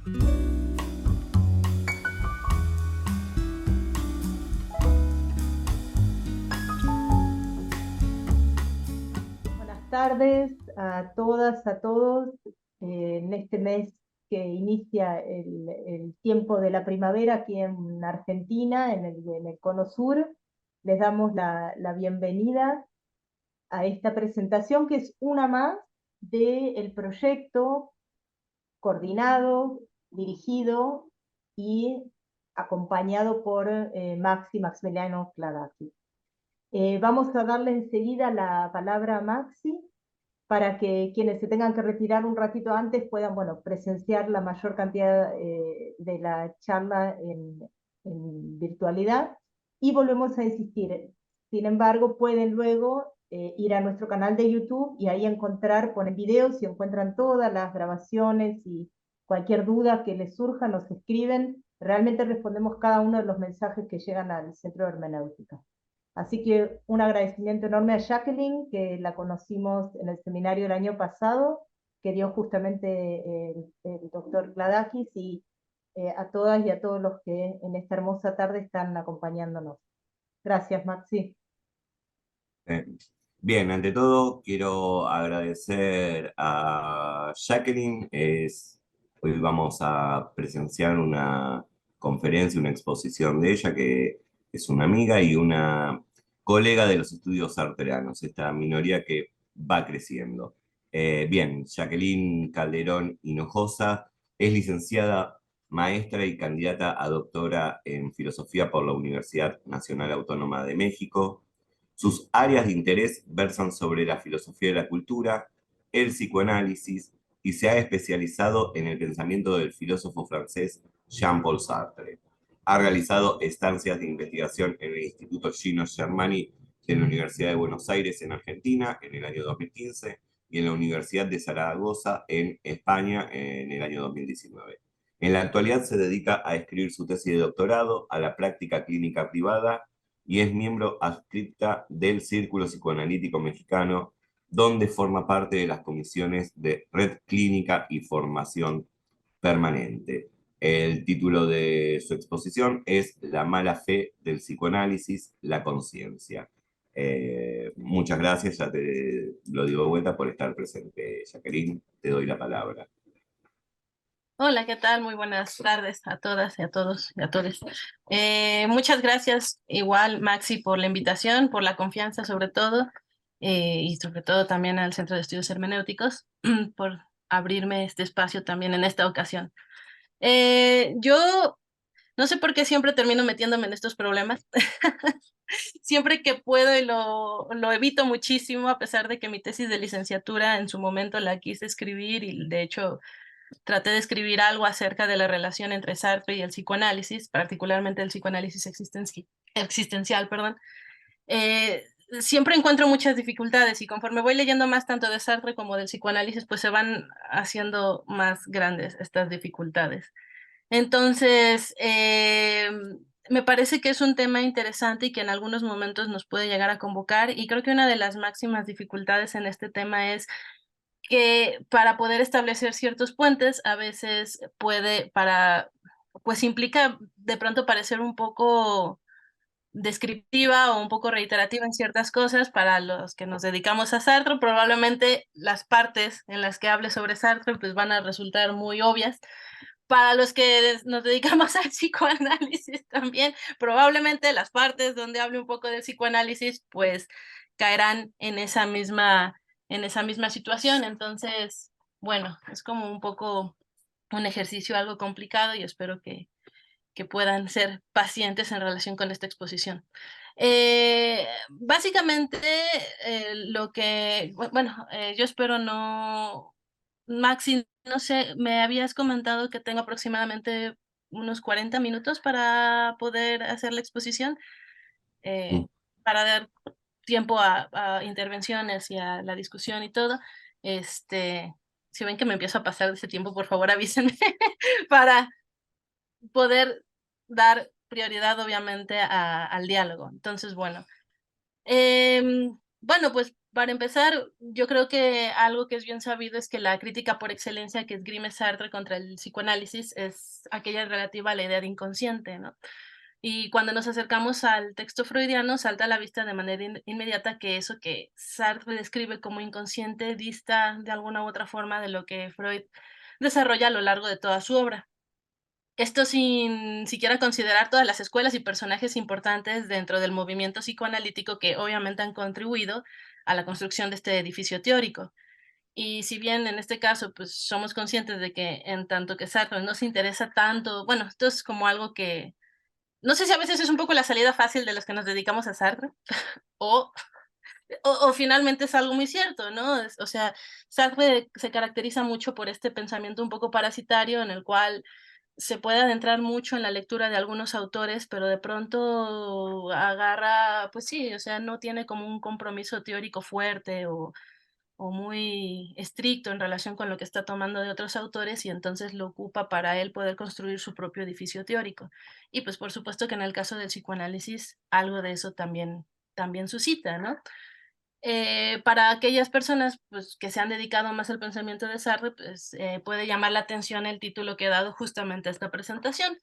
Buenas tardes a todas, a todos. En este mes que inicia el tiempo de la primavera aquí en Argentina, en el Cono Sur, les damos la bienvenida a esta presentación que es una más del proyecto coordinado, dirigido y acompañado por Maximiliano Cladacchi. Vamos a darle enseguida la palabra a Maxi para que quienes se tengan que retirar un ratito antes puedan, bueno, presenciar la mayor cantidad de la charla en virtualidad. Y volvemos a insistir, sin embargo, pueden luego ir a nuestro canal de YouTube y ahí encontrar, ponen videos y encuentran todas las grabaciones y cualquier duda que les surja, nos escriben. Realmente respondemos cada uno de los mensajes que llegan al Centro de Hermenéutica. Así que un agradecimiento enorme a Jacqueline, que la conocimos en el seminario el año pasado, que dio justamente el doctor Kladakis, y a todas y a todos los que en esta hermosa tarde están acompañándonos. Gracias, Maxi. Eh, Bien, ante todo quiero agradecer a Jacqueline. Hoy vamos a presenciar una conferencia, una exposición de ella, que es una amiga y una colega de los estudios arterianos, esta minoría que va creciendo. Bien, Jacqueline Calderón Hinojosa es licenciada, maestra y candidata a doctora en filosofía por la Universidad Nacional Autónoma de México. Sus áreas de interés versan sobre la filosofía de la cultura, el psicoanálisis, y se ha especializado en el pensamiento del filósofo francés Jean-Paul Sartre. Ha realizado estancias de investigación en el Instituto Gino Germani de la Universidad de Buenos Aires en Argentina en el año 2015 y en la Universidad de Zaragoza en España en el año 2019. En la actualidad se dedica a escribir su tesis de doctorado, a la práctica clínica privada, y es miembro adscripta del Círculo Psicoanalítico Mexicano, donde forma parte de las comisiones de Red Clínica y Formación Permanente. El título de su exposición es La mala fe del psicoanálisis, la conciencia. Muchas gracias, ya te lo digo de vuelta, por estar presente, Jacqueline. Te doy la palabra. Hola, ¿qué tal? Muy buenas tardes a todas y a todos y a todos. Muchas gracias igual, Maxi, por la invitación, por la confianza sobre todo, y sobre todo también al Centro de Estudios Hermenéuticos por abrirme este espacio también en esta ocasión. Yo no sé por qué siempre termino metiéndome en estos problemas. Siempre que puedo y lo evito muchísimo, a pesar de que mi tesis de licenciatura en su momento la quise escribir y de hecho traté de escribir algo acerca de la relación entre Sartre y el psicoanálisis, particularmente el psicoanálisis existencial, perdón. Siempre encuentro muchas dificultades y conforme voy leyendo más tanto de Sartre como del psicoanálisis, pues se van haciendo más grandes estas dificultades. Entonces, me parece que es un tema interesante y que en algunos momentos nos puede llegar a convocar, y creo que una de las máximas dificultades en este tema es que para poder establecer ciertos puentes a veces pues implica de pronto parecer un poco descriptiva o un poco reiterativa en ciertas cosas. Para los que nos dedicamos a Sartre, probablemente las partes en las que hable sobre Sartre pues van a resultar muy obvias. Para los que nos dedicamos al psicoanálisis también, probablemente las partes donde hable un poco del psicoanálisis pues caerán en esa misma situación. Entonces, bueno, es como un poco un ejercicio algo complicado y espero que puedan ser pacientes en relación con esta exposición. Básicamente, yo espero no... Maxi, no sé, me habías comentado que tengo aproximadamente unos 40 minutos para poder hacer la exposición, Mm. para dar tiempo a intervenciones y a la discusión y todo. Si ven que me empiezo a pasar de ese tiempo, por favor avísenme para poder dar prioridad, obviamente, al diálogo. Entonces, bueno, pues Para empezar, yo creo que algo que es bien sabido es que la crítica por excelencia que esgrime Sartre contra el psicoanálisis es aquella relativa a la idea de inconsciente, ¿no? Y cuando nos acercamos al texto freudiano, salta a la vista de manera inmediata que eso que Sartre describe como inconsciente dista de alguna u otra forma de lo que Freud desarrolla a lo largo de toda su obra. Esto sin siquiera considerar todas las escuelas y personajes importantes dentro del movimiento psicoanalítico que obviamente han contribuido a la construcción de este edificio teórico. Y si bien en este caso, pues somos conscientes de que en tanto que Sartre no se interesa tanto, bueno, esto es como algo que, no sé si a veces es un poco la salida fácil de los que nos dedicamos a Sartre, o, o finalmente es algo muy cierto, ¿no? O sea, Sartre se caracteriza mucho por este pensamiento un poco parasitario en el cual se puede adentrar mucho en la lectura de algunos autores, pero de pronto agarra, pues sí, o sea, no tiene como un compromiso teórico fuerte o muy estricto en relación con lo que está tomando de otros autores y entonces lo ocupa para él poder construir su propio edificio teórico. Y pues por supuesto que en el caso del psicoanálisis algo de eso también suscita, ¿no? Para aquellas personas pues, que se han dedicado más al pensamiento de Sartre, pues, puede llamar la atención el título que he dado justamente a esta presentación,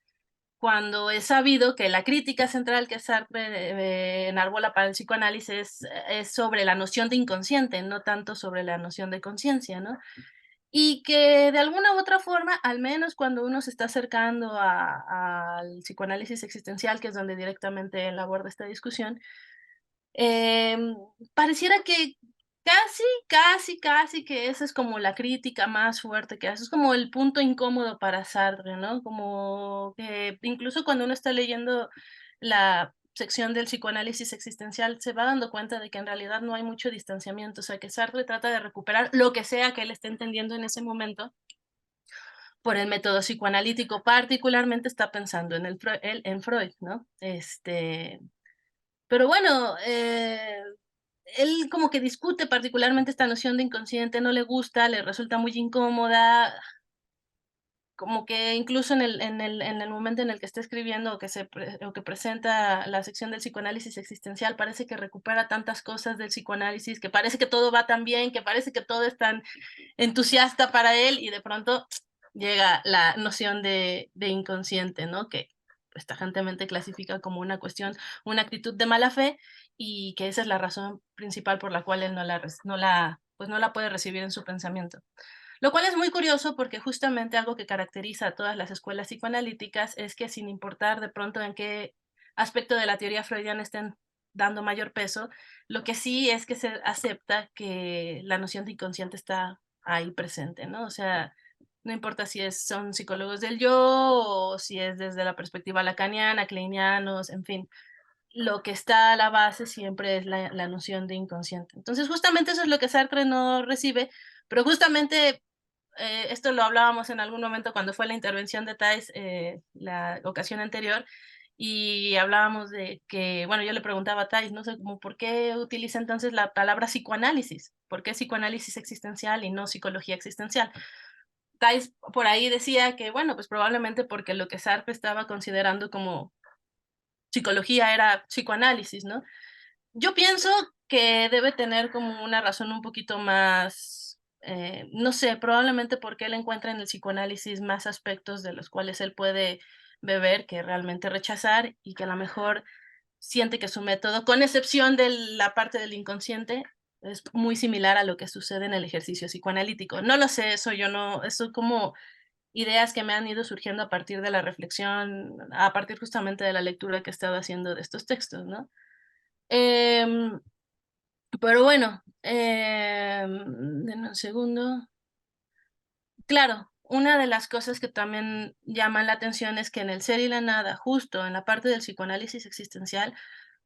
cuando es sabido que la crítica central que Sartre enarbola para el psicoanálisis es sobre la noción de inconsciente, no tanto sobre la noción de conciencia, ¿no? Y que de alguna u otra forma, al menos cuando uno se está acercando al psicoanálisis existencial, que es donde directamente él aborda esta discusión, Em, pareciera que casi que esa es como la crítica más fuerte que hace, es como el punto incómodo para Sartre, ¿no? Como que incluso cuando uno está leyendo la sección del psicoanálisis existencial, se va dando cuenta de que en realidad no hay mucho distanciamiento, o sea, que Sartre trata de recuperar lo que sea que él esté entendiendo en ese momento por el método psicoanalítico, particularmente está pensando en él en Freud, ¿no? Pero bueno, él como que discute particularmente esta noción de inconsciente, no le gusta, le resulta muy incómoda, como que incluso en el momento en el que está escribiendo o que presenta la sección del psicoanálisis existencial, parece que recupera tantas cosas del psicoanálisis, que parece que todo va tan bien, que parece que todo es tan entusiasta para él, y de pronto llega la noción de inconsciente, ¿no? Que pues, tajantemente clasifica como una cuestión, una actitud de mala fe, y que esa es la razón principal por la cual él pues no la puede recibir en su pensamiento. Lo cual es muy curioso porque justamente algo que caracteriza a todas las escuelas psicoanalíticas es que sin importar de pronto en qué aspecto de la teoría freudiana estén dando mayor peso, lo que sí es que se acepta que la noción de inconsciente está ahí presente, ¿no? O sea, no importa si son psicólogos del yo o si es desde la perspectiva lacaniana, kleinianos, en fin, lo que está a la base siempre es la noción de inconsciente. Entonces, justamente eso es lo que Sartre no recibe, pero justamente esto lo hablábamos en algún momento cuando fue la intervención de Thais la ocasión anterior, y hablábamos de que, bueno, yo le preguntaba a Thais, no sé, como, ¿por qué utiliza entonces la palabra psicoanálisis? ¿Por qué psicoanálisis existencial y no psicología existencial? Thais por ahí decía que, bueno, pues probablemente porque lo que Sartre estaba considerando como psicología era psicoanálisis, ¿no? Yo pienso que debe tener como una razón un poquito más, no sé, probablemente porque él encuentra en el psicoanálisis más aspectos de los cuales él puede beber que realmente rechazar, y que a lo mejor siente que su método, con excepción de la parte del inconsciente, es muy similar a lo que sucede en el ejercicio psicoanalítico. No lo sé, eso como ideas que me han ido surgiendo a partir de la reflexión, a partir justamente de la lectura que he estado haciendo de estos textos, ¿no? Em, pero bueno, denme un segundo. Claro, una de las cosas que también llaman la atención es que en el ser y la nada, justo en la parte del psicoanálisis existencial,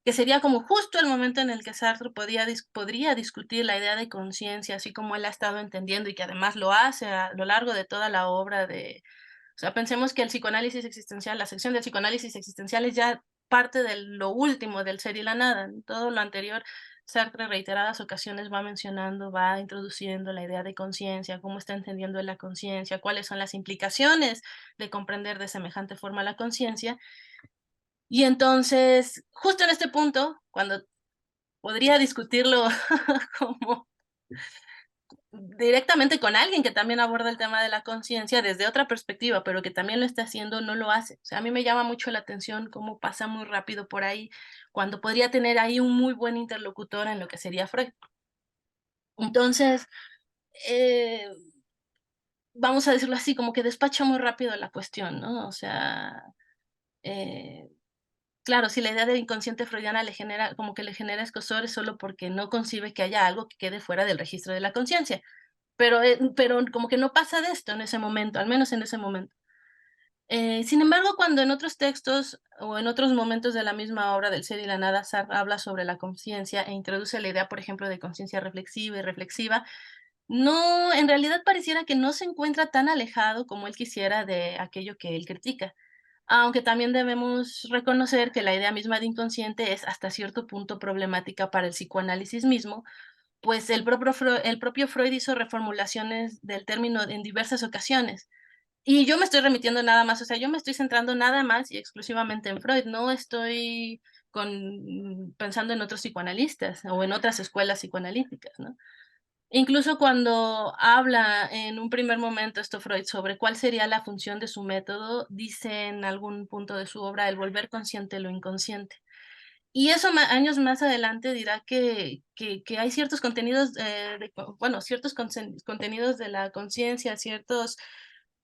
que sería como justo el momento en el que Sartre podría discutir la idea de conciencia, así como él ha estado entendiendo y que además lo hace a lo largo de toda la obra o sea, pensemos que el psicoanálisis existencial, la sección del psicoanálisis existencial es ya parte de lo último del ser y la nada. Todo lo anterior, Sartre reiteradas ocasiones va mencionando, va introduciendo la idea de conciencia, cómo está entendiendo la conciencia, cuáles son las implicaciones de comprender de semejante forma la conciencia. Y entonces, justo en este punto, cuando podría discutirlo como directamente con alguien que también aborda el tema de la conciencia desde otra perspectiva, pero que también lo está haciendo, no lo hace. O sea, a mí me llama mucho la atención cómo pasa muy rápido por ahí, cuando podría tener ahí un muy buen interlocutor en lo que sería Freud. Entonces, eh, vamos a decirlo así, como que despacha muy rápido la cuestión, ¿no? O sea, eh, claro, si la idea del inconsciente freudiana le genera, como que le genera escozor, es solo porque no concibe que haya algo que quede fuera del registro de la conciencia. Pero como que no pasa de esto en ese momento, al menos en ese momento. Sin embargo, cuando en otros textos o en otros momentos de la misma obra del ser y la nada, Sartre habla sobre la conciencia e introduce la idea, por ejemplo, de conciencia reflexiva y reflexiva, no, en realidad pareciera que no se encuentra tan alejado como él quisiera de aquello que él critica. Aunque también debemos reconocer que la idea misma de inconsciente es hasta cierto punto problemática para el psicoanálisis mismo, pues el propio Freud hizo reformulaciones del término en diversas ocasiones. Y yo me estoy remitiendo nada más, o sea, yo me estoy centrando nada más y exclusivamente en Freud, no estoy pensando en otros psicoanalistas o en otras escuelas psicoanalíticas, ¿no? Incluso cuando habla en un primer momento esto Freud sobre cuál sería la función de su método, dice en algún punto de su obra el volver consciente lo inconsciente. Y eso años más adelante dirá que hay ciertos contenidos, bueno, ciertos contenidos de la conciencia, ciertos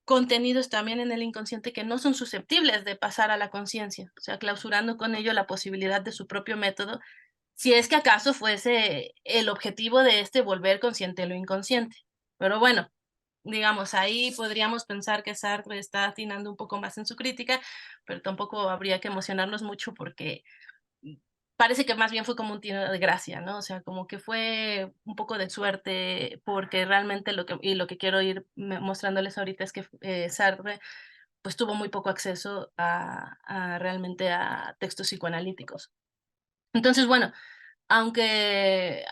contenidos también en el inconsciente que no son susceptibles de pasar a la conciencia, o sea, clausurando con ello la posibilidad de su propio método, si es que acaso fuese el objetivo de este volver consciente lo inconsciente. Pero bueno, digamos, ahí podríamos pensar que Sartre está atinando un poco más en su crítica, pero tampoco habría que emocionarnos mucho porque parece que más bien fue como un tiro de gracia, ¿no? O sea, como que fue un poco de suerte, porque realmente lo que quiero ir mostrándoles ahorita es que Sartre pues tuvo muy poco acceso realmente a textos psicoanalíticos. Entonces, bueno, aunque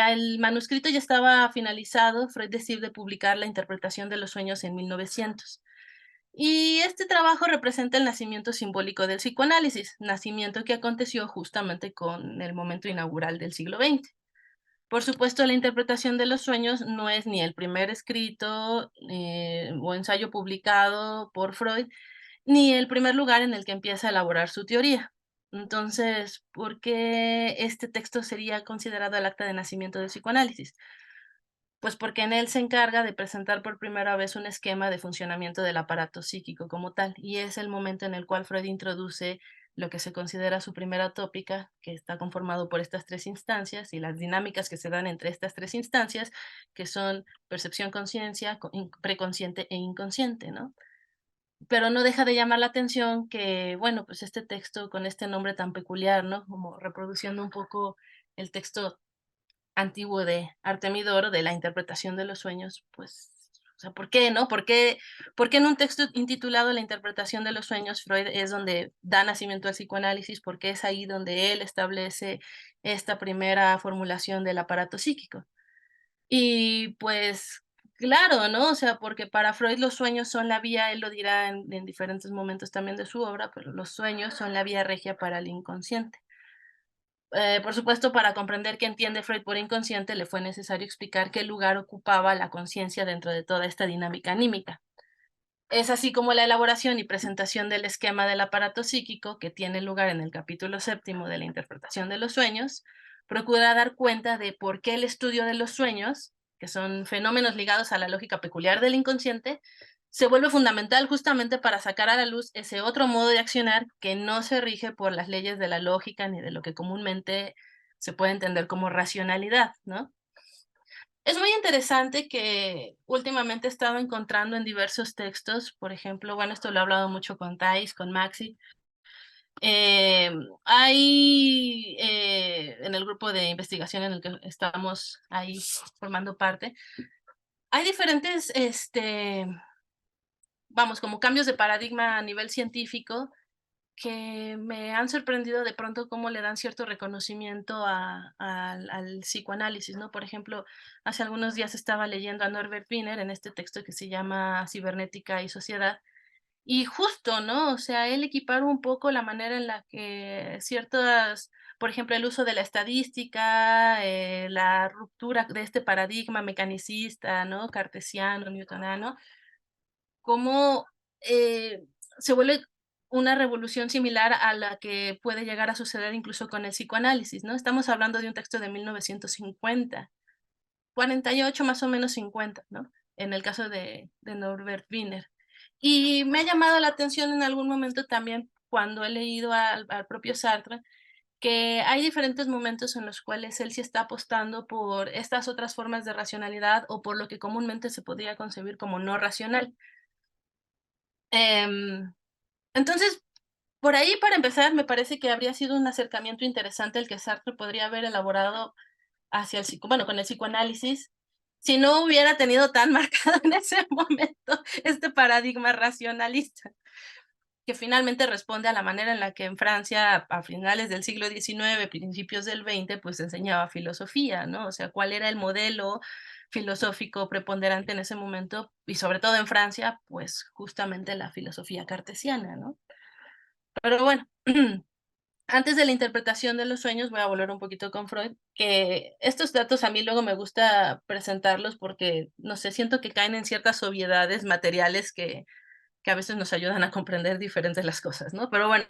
el manuscrito ya estaba finalizado, Freud decide publicar la interpretación de los sueños en 1900. Y este trabajo representa el nacimiento simbólico del psicoanálisis, nacimiento que aconteció justamente con el momento inaugural del siglo XX. Por supuesto, la interpretación de los sueños no es ni el primer escrito o ensayo publicado por Freud, ni el primer lugar en el que empieza a elaborar su teoría. Entonces, ¿por qué este texto sería considerado el acta de nacimiento del psicoanálisis? Pues porque en él se encarga de presentar por primera vez un esquema de funcionamiento del aparato psíquico como tal, y es el momento en el cual Freud introduce lo que se considera su primera tópica, que está conformado por estas tres instancias y las dinámicas que se dan entre estas tres instancias, que son percepción, conciencia, preconsciente e inconsciente, ¿no? Pero no deja de llamar la atención que, bueno, pues este texto con este nombre tan peculiar, ¿no? Como reproduciendo un poco el texto antiguo de Artemidoro, de la interpretación de los sueños, pues, o sea, ¿por qué, no? ¿Por qué en un texto intitulado La interpretación de los sueños, Freud es donde da nacimiento al psicoanálisis? Porque es ahí donde él establece esta primera formulación del aparato psíquico. Y pues, claro, ¿no? O sea, porque para Freud los sueños son la vía, él lo dirá en diferentes momentos también de su obra, pero los sueños son la vía regia para el inconsciente. Por supuesto, para comprender qué entiende Freud por inconsciente, le fue necesario explicar qué lugar ocupaba la conciencia dentro de toda esta dinámica anímica. Es así como la elaboración y presentación del esquema del aparato psíquico, que tiene lugar en el capítulo 7 de la interpretación de los sueños, procura dar cuenta de por qué el estudio de los sueños, que son fenómenos ligados a la lógica peculiar del inconsciente, se vuelve fundamental justamente para sacar a la luz ese otro modo de accionar que no se rige por las leyes de la lógica ni de lo que comúnmente se puede entender como racionalidad, ¿no? Es muy interesante que últimamente he estado encontrando en diversos textos, por ejemplo, bueno, esto lo he hablado mucho con Thais, con Maxi, hay en el grupo de investigación en el que estamos ahí formando parte, hay diferentes, vamos, como cambios de paradigma a nivel científico que me han sorprendido de pronto cómo le dan cierto reconocimiento al psicoanálisis, ¿no? Por ejemplo, hace algunos días estaba leyendo a Norbert Wiener en este texto que se llama Cibernética y Sociedad, y justo, ¿no? O sea, él equipara un poco la manera en la que ciertas por ejemplo, el uso de la estadística, la ruptura de este paradigma mecanicista, ¿no? Cartesiano, newtoniano, cómo se vuelve una revolución similar a la que puede llegar a suceder incluso con el psicoanálisis, ¿no? Estamos hablando de un texto de 1950, 48 más o menos 50, ¿no? En el caso de Norbert Wiener. Y me ha llamado la atención en algún momento también cuando he leído al propio Sartre, que hay diferentes momentos en los cuales él sí está apostando por estas otras formas de racionalidad o por lo que comúnmente se podría concebir como no racional. Entonces, por ahí, para empezar, me parece que habría sido un acercamiento interesante el que Sartre podría haber elaborado hacia el bueno, con el psicoanálisis, si no hubiera tenido tan marcado en ese momento este paradigma racionalista, que finalmente responde a la manera en la que en Francia, a finales del siglo XIX, principios del XX, pues enseñaba filosofía, ¿no? O sea, cuál era el modelo filosófico preponderante en ese momento, y sobre todo en Francia, pues justamente la filosofía cartesiana, ¿no? Pero bueno, antes de la interpretación de los sueños, voy a volver un poquito con Freud, que estos datos a mí luego me gusta presentarlos porque, no sé, siento que caen en ciertas obviedades materiales que a veces nos ayudan a comprender diferentes las cosas, ¿no? Pero bueno,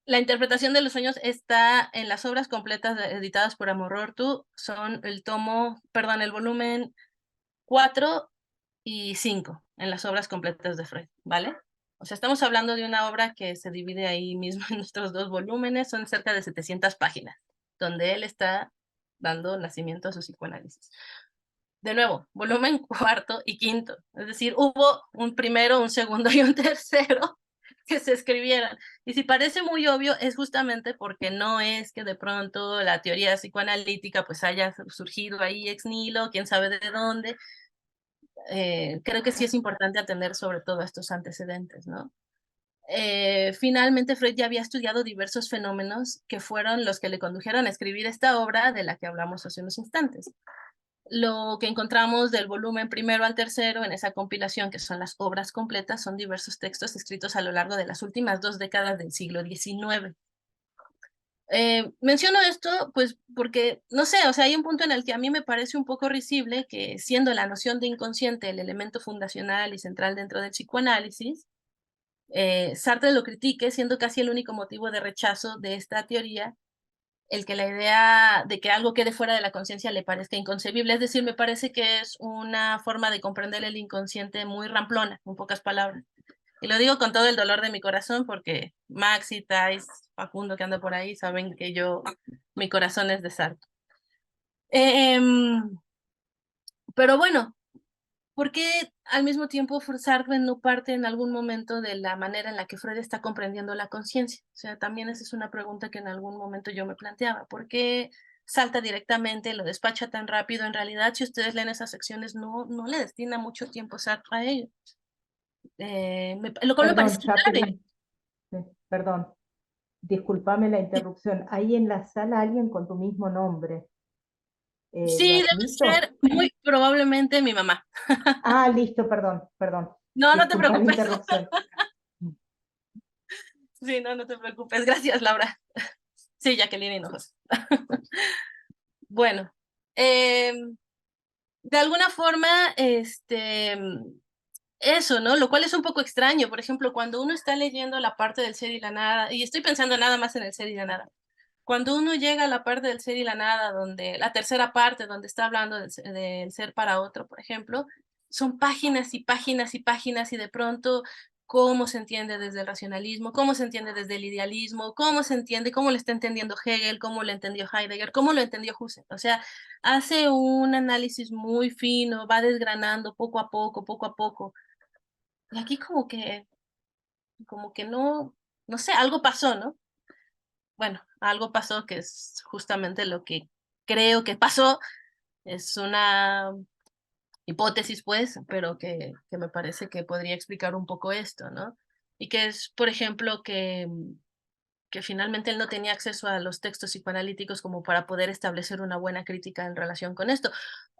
la interpretación de los sueños está en las obras completas editadas por Amorortu, son el volumen 4 y 5 en las obras completas de Freud, ¿vale? O sea, estamos hablando de una obra que se divide ahí mismo en nuestros dos volúmenes, son cerca de 700 páginas, donde él está dando nacimiento a su psicoanálisis. De nuevo, volumen 4 y 5, es decir, hubo un primero, un segundo y un tercero que se escribieran. Y si parece muy obvio, es justamente porque no es que de pronto la teoría psicoanalítica pues haya surgido ahí ex nihilo, quién sabe de dónde. Creo que sí es importante atender sobre todo estos antecedentes, ¿no? Finalmente, Freud ya había estudiado diversos fenómenos que fueron los que le condujeron a escribir esta obra de la que hablamos hace unos instantes. Lo que encontramos del volumen primero al tercero en esa compilación, que son las obras completas, son diversos textos escritos a lo largo de las últimas 2 décadas del siglo XIX. Menciono esto pues porque, no sé, o sea, hay un punto en el que a mí me parece un poco risible que, siendo la noción de inconsciente el elemento fundacional y central dentro del psicoanálisis, Sartre lo critique, siendo casi el único motivo de rechazo de esta teoría el que la idea de que algo quede fuera de la conciencia le parezca inconcebible. Es decir, me parece que es una forma de comprender el inconsciente muy ramplona, en pocas palabras. Y lo digo con todo el dolor de mi corazón porque Maxi, Thais, Facundo que anda por ahí saben que mi corazón es de Sartre. Pero bueno, ¿por qué al mismo tiempo Sartre no parte en algún momento de la manera en la que Freud está comprendiendo la conciencia? O sea, también esa es una pregunta que en algún momento yo me planteaba. ¿Por qué salta directamente, lo despacha tan rápido? En realidad, si ustedes leen esas secciones, no le destina mucho tiempo Sartre a ello. Lo cual me Perdón, parece clave. Jacqueline, perdón, discúlpame la interrupción. Hay en la sala alguien con tu mismo nombre. Sí, ¿Lo debe has visto? ser muy probablemente mi mamá. Ah, listo, perdón, perdón. No, no te Disculpa la preocupes. interrupción. Sí, no te preocupes. Gracias, Laura. Sí, Jacqueline Hinojos. Bueno, de alguna forma, eso, ¿no? Lo cual es un poco extraño. Por ejemplo, cuando uno está leyendo la parte del ser y la nada, y estoy pensando nada más en el ser y la nada, cuando uno llega a la parte del ser y la nada, donde la tercera parte, donde está hablando del ser para otro, por ejemplo, son páginas y páginas y páginas, y de pronto cómo se entiende desde el racionalismo, cómo se entiende desde el idealismo, cómo se entiende, cómo lo está entendiendo Hegel, cómo lo entendió Heidegger, cómo lo entendió Husserl. O sea, hace un análisis muy fino, va desgranando poco a poco, poco a poco. Y aquí como que no sé, algo pasó, ¿no? Bueno, algo pasó que es justamente lo que creo que pasó. Es una hipótesis, pues, pero que me parece que podría explicar un poco esto, ¿no? Y que es, por ejemplo, que finalmente él no tenía acceso a los textos psicoanalíticos como para poder establecer una buena crítica en relación con esto.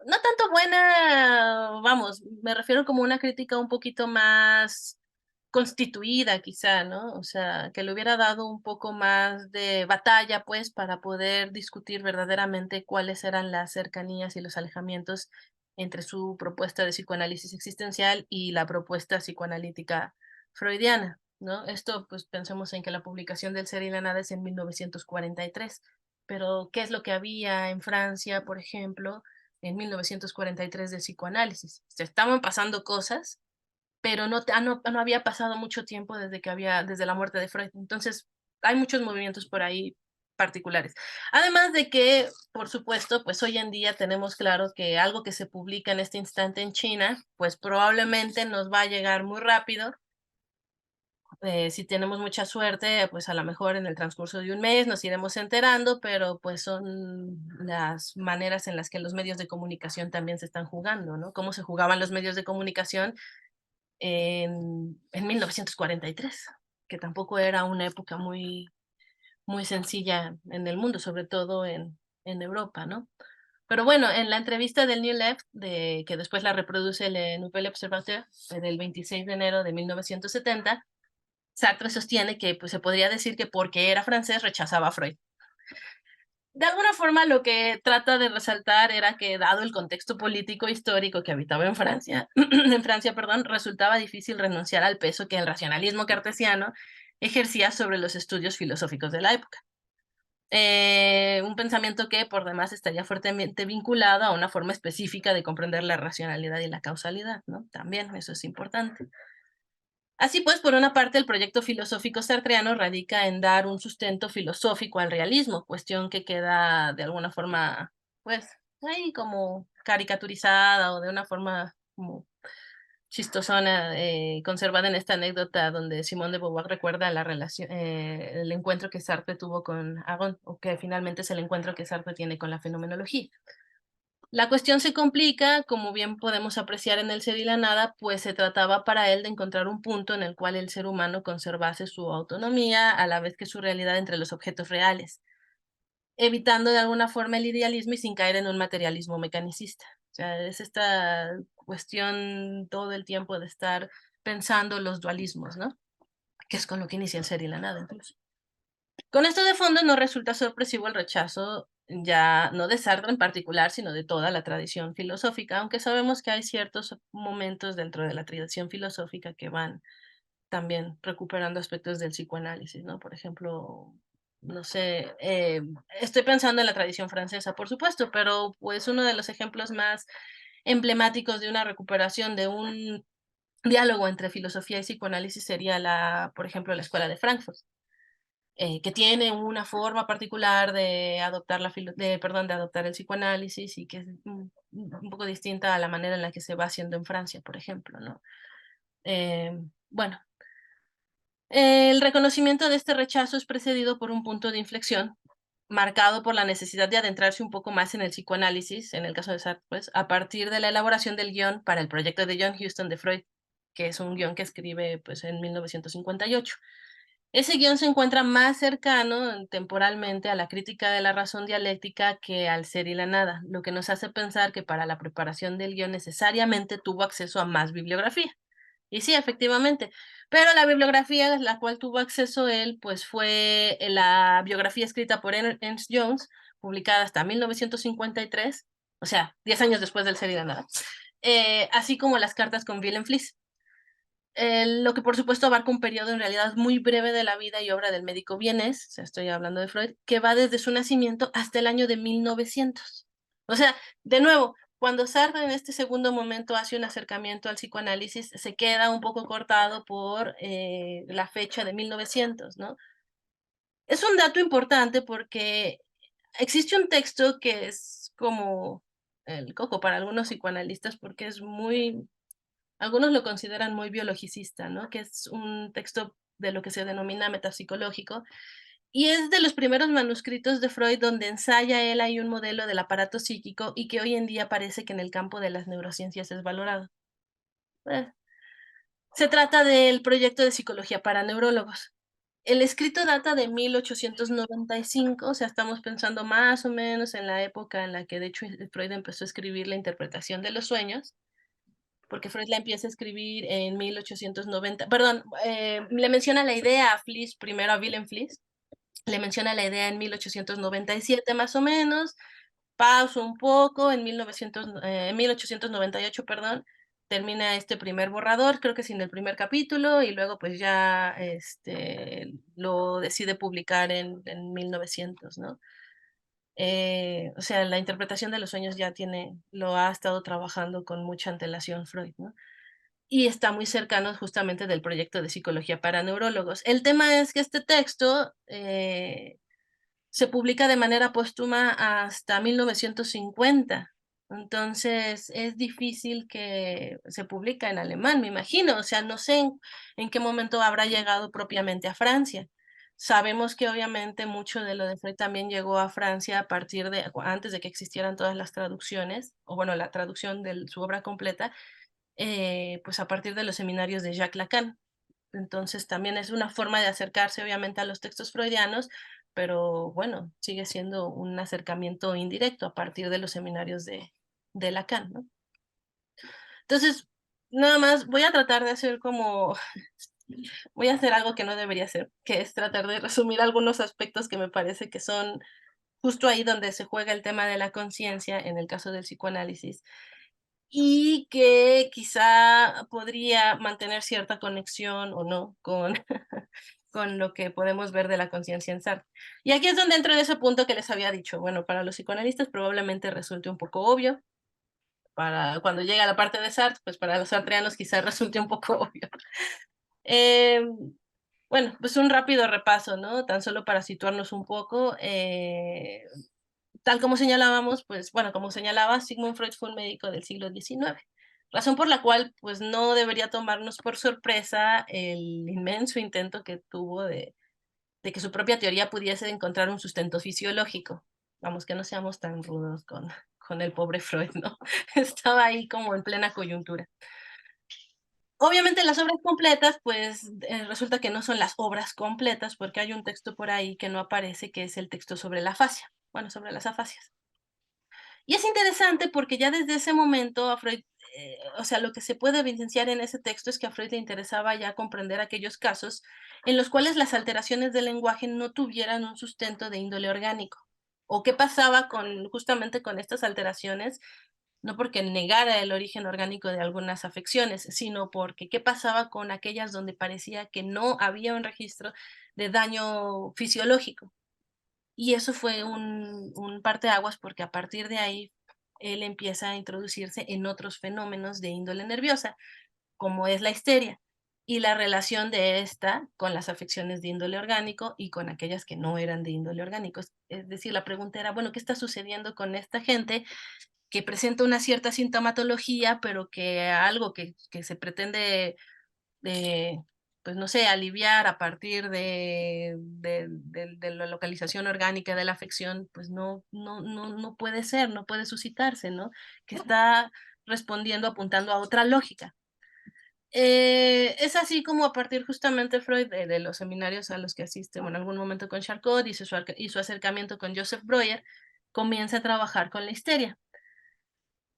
No tanto buena, vamos, me refiero como una crítica un poquito más constituida quizá, ¿no? O sea, que le hubiera dado un poco más de batalla, pues, para poder discutir verdaderamente cuáles eran las cercanías y los alejamientos entre su propuesta de psicoanálisis existencial y la propuesta psicoanalítica freudiana, ¿no? Esto, pues, pensemos en que la publicación del Ser y la Nada es en 1943, pero ¿qué es lo que había en Francia, por ejemplo, en 1943 de psicoanálisis? Se estaban pasando cosas, pero no había pasado mucho tiempo desde la muerte de Freud. Entonces, hay muchos movimientos por ahí particulares. Además de que, por supuesto, pues hoy en día tenemos claro que algo que se publica en este instante en China, pues probablemente nos va a llegar muy rápido. Si tenemos mucha suerte, pues a lo mejor en el transcurso de un mes nos iremos enterando, pero pues son las maneras en las que los medios de comunicación también se están jugando, ¿no? Cómo se jugaban los medios de comunicación en 1943, que tampoco era una época muy sencilla en el mundo, sobre todo en Europa, ¿no? Pero bueno, en la entrevista del New Left, que después la reproduce el Nouvel Observateur, del 26 de enero de 1970, Sartre sostiene que pues, se podría decir que porque era francés rechazaba a Freud. De alguna forma lo que trata de resaltar era que dado el contexto político histórico que habitaba en Francia, perdón, resultaba difícil renunciar al peso que el racionalismo cartesiano ejercía sobre los estudios filosóficos de la época. Un pensamiento que por demás estaría fuertemente vinculado a una forma específica de comprender la racionalidad y la causalidad, ¿no? También eso es importante. Así pues, por una parte, el proyecto filosófico sartreano radica en dar un sustento filosófico al realismo, cuestión que queda de alguna forma, pues, ahí como caricaturizada o de una forma como chistosona, conservada en esta anécdota donde Simone de Beauvoir recuerda la relación, el encuentro que Sartre tuvo con Agon, o que finalmente es el encuentro que Sartre tiene con la fenomenología. La cuestión se complica, como bien podemos apreciar en El Ser y la Nada, pues se trataba para él de encontrar un punto en el cual el ser humano conservase su autonomía a la vez que su realidad entre los objetos reales, evitando de alguna forma el idealismo y sin caer en un materialismo mecanicista. O sea, es esta cuestión todo el tiempo de estar pensando los dualismos, ¿no? Que es con lo que inicia El Ser y la Nada, incluso. Con esto de fondo no resulta sorpresivo el rechazo ya no de Sartre en particular, sino de toda la tradición filosófica, aunque sabemos que hay ciertos momentos dentro de la tradición filosófica que van también recuperando aspectos del psicoanálisis, ¿no? Por ejemplo, no sé, estoy pensando en la tradición francesa, por supuesto, pero pues uno de los ejemplos más emblemáticos de una recuperación de un diálogo entre filosofía y psicoanálisis sería por ejemplo, la Escuela de Frankfurt, que tiene una forma particular de adoptar de adoptar el psicoanálisis y que es un poco distinta a la manera en la que se va haciendo en Francia, por ejemplo, ¿no? Bueno, el reconocimiento de este rechazo es precedido por un punto de inflexión marcado por la necesidad de adentrarse un poco más en el psicoanálisis, en el caso de Sartre, pues, a partir de la elaboración del guión para el proyecto de John Huston de Freud, que es un guión que escribe pues, en 1958. Ese guión se encuentra más cercano temporalmente a la crítica de la razón dialéctica que al Ser y la Nada, lo que nos hace pensar que para la preparación del guión necesariamente tuvo acceso a más bibliografía. Y sí, efectivamente, pero la bibliografía a la cual tuvo acceso él, pues fue la biografía escrita por Ernst Jones, publicada hasta 1953, o sea, 10 años después del Ser y la Nada, así como las cartas con Wilhelm Fliess. Lo que por supuesto abarca un periodo en realidad muy breve de la vida y obra del médico vienés, o sea, estoy hablando de Freud, que va desde su nacimiento hasta el año de 1900. O sea, de nuevo, cuando Sartre en este segundo momento hace un acercamiento al psicoanálisis, se queda un poco cortado por la fecha de 1900, ¿no? Es un dato importante porque existe un texto que es como el coco para algunos psicoanalistas porque es muy algunos lo consideran muy biologicista, ¿no? Que es un texto de lo que se denomina metapsicológico, y es de los primeros manuscritos de Freud donde ensaya él ahí un modelo del aparato psíquico y que hoy en día parece que en el campo de las neurociencias es valorado. Se trata del proyecto de psicología para neurólogos. El escrito data de 1895, o sea, estamos pensando más o menos en la época en la que de hecho Freud empezó a escribir la interpretación de los sueños. porque Freud la empieza a escribir en 1890, perdón, le menciona la idea a Fliess, primero a Wilhelm Fliess, le menciona la idea en 1897 más o menos, pauso un poco, en 1898, perdón, termina este primer borrador, creo que sin el primer capítulo, y luego pues ya lo decide publicar en 1900, ¿no? O sea, la interpretación de los sueños ya lo ha estado trabajando con mucha antelación Freud, ¿no? Y está muy cercano justamente del proyecto de psicología para neurólogos. El tema es que este texto se publica de manera póstuma hasta 1950. Entonces es difícil que se publique en alemán, me imagino. O sea, no sé en qué momento habrá llegado propiamente a Francia. Sabemos que obviamente mucho de lo de Freud también llegó a Francia antes de que existieran todas las traducciones, o bueno, la traducción de su obra completa, pues a partir de los seminarios de Jacques Lacan. Entonces también es una forma de acercarse obviamente a los textos freudianos, pero bueno, sigue siendo un acercamiento indirecto a partir de los seminarios de Lacan, ¿no? Entonces, nada más voy a tratar de hacer voy a hacer algo que no debería hacer, que es tratar de resumir algunos aspectos que me parece que son justo ahí donde se juega el tema de la conciencia en el caso del psicoanálisis, y que quizá podría mantener cierta conexión o no con, con lo que podemos ver de la conciencia en Sartre. Y aquí es donde entro en ese punto que les había dicho. Bueno, para los psicoanalistas probablemente resulte un poco obvio. Para cuando llega la parte de Sartre, pues para los sartreanos quizá resulte un poco obvio. Bueno, pues un rápido repaso, ¿no? Tan solo para situarnos un poco. Tal como señalábamos, pues bueno, como señalaba, Sigmund Freud fue un médico del siglo XIX, razón por la cual pues no debería tomarnos por sorpresa el inmenso intento que tuvo de que su propia teoría pudiese encontrar un sustento fisiológico. Vamos, que no seamos tan rudos con el pobre Freud, ¿no? Estaba ahí como en plena coyuntura. Obviamente las obras completas, pues resulta que no son las obras completas, porque hay un texto por ahí que no aparece, que es el texto sobre la afasia, bueno, sobre las afasias. Y es interesante porque ya desde ese momento a Freud, o sea, lo que se puede evidenciar en ese texto es que a Freud le interesaba ya comprender aquellos casos en los cuales las alteraciones del lenguaje no tuvieran un sustento de índole orgánico. O qué pasaba justamente con estas alteraciones, no porque negara el origen orgánico de algunas afecciones, sino porque qué pasaba con aquellas donde parecía que no había un registro de daño fisiológico. Y eso fue un parteaguas porque a partir de ahí él empieza a introducirse en otros fenómenos de índole nerviosa, como es la histeria, y la relación de esta con las afecciones de índole orgánico y con aquellas que no eran de índole orgánico. Es decir, la pregunta era, bueno, ¿qué está sucediendo con esta gente que presenta una cierta sintomatología, pero que algo que se pretende pues no sé, aliviar a partir de la localización orgánica de la afección, pues no puede ser, no puede suscitarse, ¿no? Que está respondiendo, apuntando a otra lógica. Es así como a partir justamente Freud de los seminarios a los que asiste, bueno, en algún momento con Charcot y su acercamiento con Joseph Breuer, comienza a trabajar con la histeria.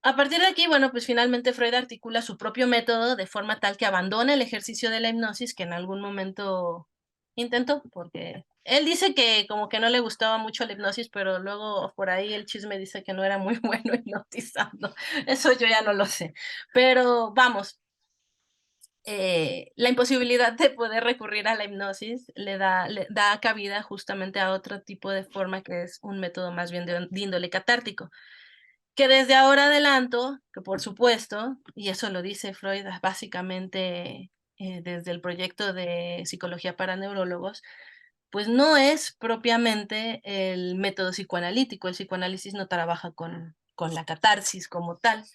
A partir de aquí, bueno, pues finalmente Freud articula su propio método de forma tal que abandona el ejercicio de la hipnosis que en algún momento intentó, porque él dice que como que no le gustaba mucho la hipnosis, pero luego por ahí el chisme dice que no era muy bueno hipnotizando. Eso yo ya no lo sé. Pero vamos, la imposibilidad de poder recurrir a la hipnosis le da cabida justamente a otro tipo de forma que es un método más bien de índole catártico, que desde ahora adelanto, que por supuesto, y eso lo dice Freud básicamente desde el proyecto de psicología para neurólogos, pues no es propiamente el método psicoanalítico. El psicoanálisis no trabaja con la catarsis como tal.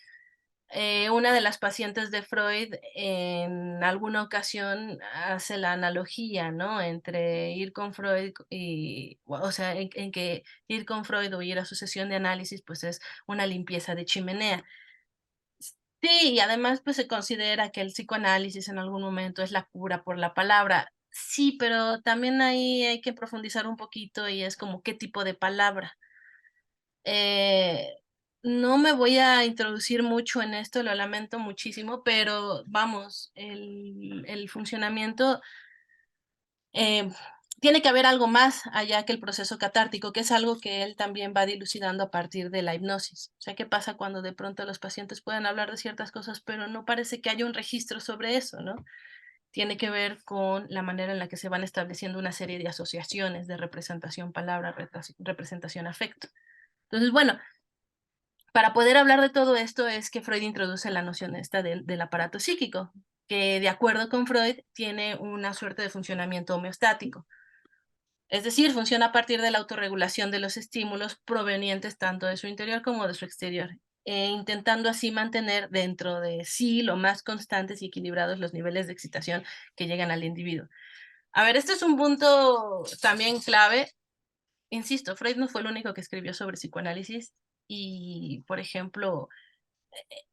Una de las pacientes de Freud en alguna ocasión hace la analogía, ¿no? Entre ir con Freud o sea, en que ir con Freud o ir a su sesión de análisis, pues es una limpieza de chimenea. Sí, y además pues se considera que el psicoanálisis en algún momento es la cura por la palabra. Sí, pero también ahí hay que profundizar un poquito y es como qué tipo de palabra. no me voy a introducir mucho en esto, lo lamento muchísimo, pero vamos, el funcionamiento, tiene que haber algo más allá que el proceso catártico, que es algo que él también va dilucidando a partir de la hipnosis. O sea, ¿qué pasa cuando de pronto los pacientes pueden hablar de ciertas cosas, pero no parece que haya un registro sobre eso, ¿no? Tiene que ver con la manera en la que se van estableciendo una serie de asociaciones de representación palabra, representación afecto. Entonces, bueno, para poder hablar de todo esto es que Freud introduce la noción esta del aparato psíquico, que de acuerdo con Freud tiene una suerte de funcionamiento homeostático. Es decir, funciona a partir de la autorregulación de los estímulos provenientes tanto de su interior como de su exterior, intentando así mantener dentro de sí lo más constantes y equilibrados los niveles de excitación que llegan al individuo. A ver, este es un punto también clave. Insisto, Freud no fue el único que escribió sobre psicoanálisis y, por ejemplo,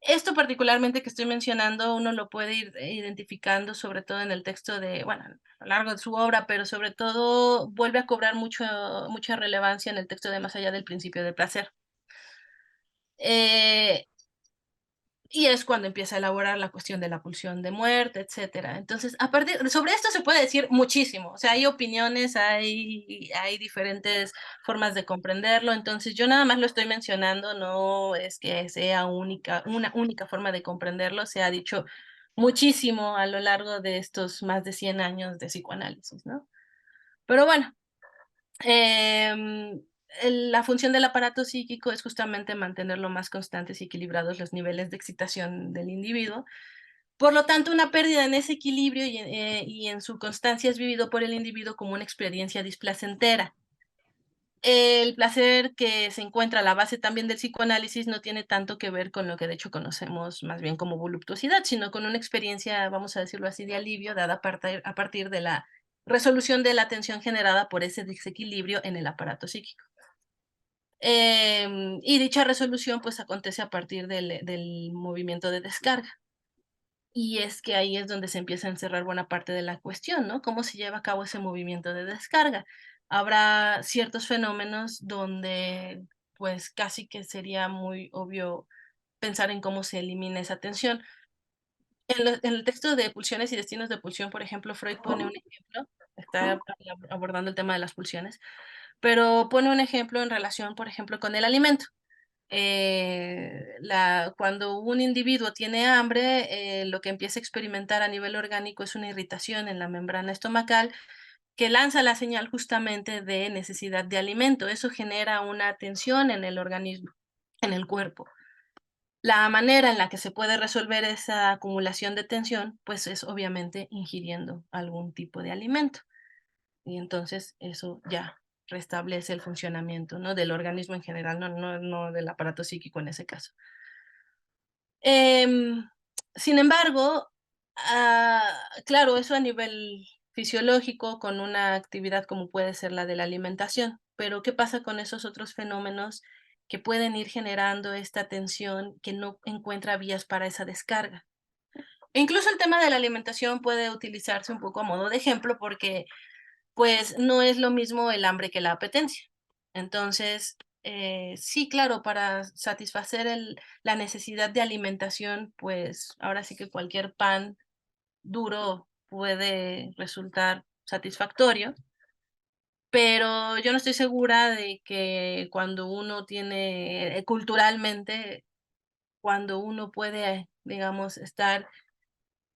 esto particularmente que estoy mencionando, uno lo puede ir identificando sobre todo en el texto de, bueno, a lo largo de su obra, pero sobre todo vuelve a cobrar mucha relevancia en el texto de Más allá del principio del placer. Y es cuando empieza a elaborar la cuestión de la pulsión de muerte, etcétera. Entonces, sobre esto se puede decir muchísimo. O sea, hay opiniones, hay diferentes formas de comprenderlo. Entonces, yo nada más lo estoy mencionando, no es que sea una única forma de comprenderlo. Se ha dicho muchísimo a lo largo de estos más de 100 años de psicoanálisis, ¿no? Pero bueno, la función del aparato psíquico es justamente mantener lo más constantes y equilibrados los niveles de excitación del individuo. Por lo tanto, una pérdida en ese equilibrio y en su constancia es vivido por el individuo como una experiencia displacentera. El placer que se encuentra a la base también del psicoanálisis no tiene tanto que ver con lo que de hecho conocemos más bien como voluptuosidad, sino con una experiencia, vamos a decirlo así, de alivio dada a partir de la resolución de la tensión generada por ese desequilibrio en el aparato psíquico. Y dicha resolución pues acontece a partir del movimiento de descarga. Y es que ahí es donde se empieza a encerrar buena parte de la cuestión, ¿no? ¿Cómo se lleva a cabo ese movimiento de descarga? Habrá ciertos fenómenos donde pues casi que sería muy obvio pensar en cómo se elimina esa tensión. En el texto de Pulsiones y Destinos de Pulsión, por ejemplo, Freud pone un ejemplo, está abordando el tema de las pulsiones, pero pone un ejemplo en relación, por ejemplo, con el alimento. Cuando un individuo tiene hambre, lo que empieza a experimentar a nivel orgánico es una irritación en la membrana estomacal que lanza la señal justamente de necesidad de alimento. Eso genera una tensión en el organismo, en el cuerpo. La manera en la que se puede resolver esa acumulación de tensión, pues es obviamente ingiriendo algún tipo de alimento. Y entonces eso ya restablece el funcionamiento, ¿no? Del organismo en general, no del aparato psíquico en ese caso. Sin embargo, claro, eso a nivel fisiológico, con una actividad como puede ser la de la alimentación, pero ¿qué pasa con esos otros fenómenos que pueden ir generando esta tensión que no encuentra vías para esa descarga? E incluso el tema de la alimentación puede utilizarse un poco a modo de ejemplo porque pues no es lo mismo el hambre que la apetencia. Entonces, sí, claro, para satisfacer la necesidad de alimentación, pues ahora sí que cualquier pan duro puede resultar satisfactorio, pero yo no estoy segura de que cuando uno tiene, culturalmente, cuando uno puede, digamos, estar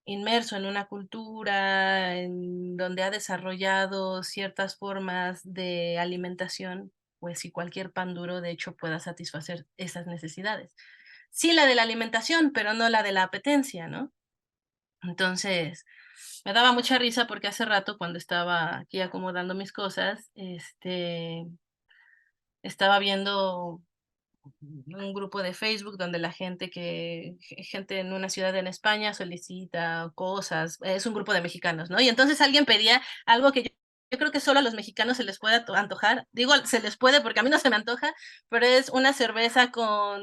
inmerso en una cultura en donde ha desarrollado ciertas formas de alimentación, pues si cualquier pan duro de hecho pueda satisfacer esas necesidades. Sí, la de la alimentación, pero no la de la apetencia, ¿no? Entonces, me daba mucha risa porque hace rato cuando estaba aquí acomodando mis cosas, estaba viendo un grupo de Facebook donde la gente en una ciudad en España solicita cosas, es un grupo de mexicanos, ¿no? Y entonces alguien pedía algo que yo creo que solo a los mexicanos se les puede antojar, digo se les puede porque a mí no se me antoja, pero es una cerveza con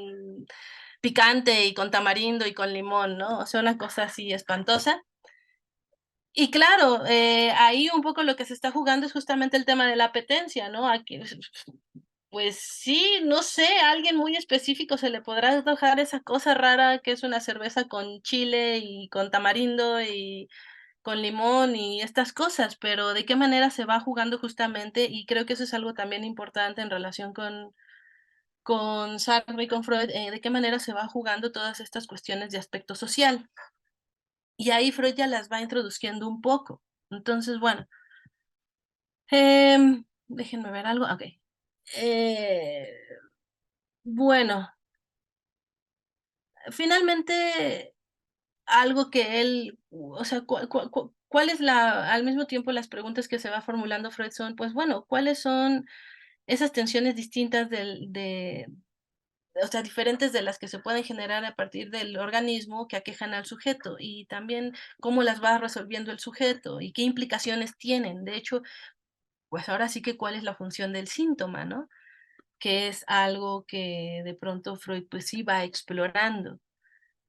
picante y con tamarindo y con limón, ¿no? O sea, una cosa así espantosa. Y claro, ahí un poco lo que se está jugando es justamente el tema de la apetencia, ¿no? Aquí, Pues sí, no sé, a alguien muy específico se le podrá antojar esa cosa rara que es una cerveza con chile y con tamarindo y con limón y estas cosas, pero de qué manera se va jugando justamente, y creo que eso es algo también importante en relación con Sartre y con Freud, de qué manera se va jugando todas estas cuestiones de aspecto social. Y ahí Freud ya las va introduciendo un poco. Entonces, bueno, déjenme ver algo. Ok. Eh, bueno, finalmente, algo que él, o sea, ¿cuál es al mismo tiempo las preguntas que se va formulando Freud son, pues bueno, ¿cuáles son esas tensiones distintas o sea, diferentes de las que se pueden generar a partir del organismo que aquejan al sujeto? Y también cómo las va resolviendo el sujeto y qué implicaciones tienen. De hecho, pues ahora sí que cuál es la función del síntoma, ¿no? Que es algo que de pronto Freud pues sí va explorando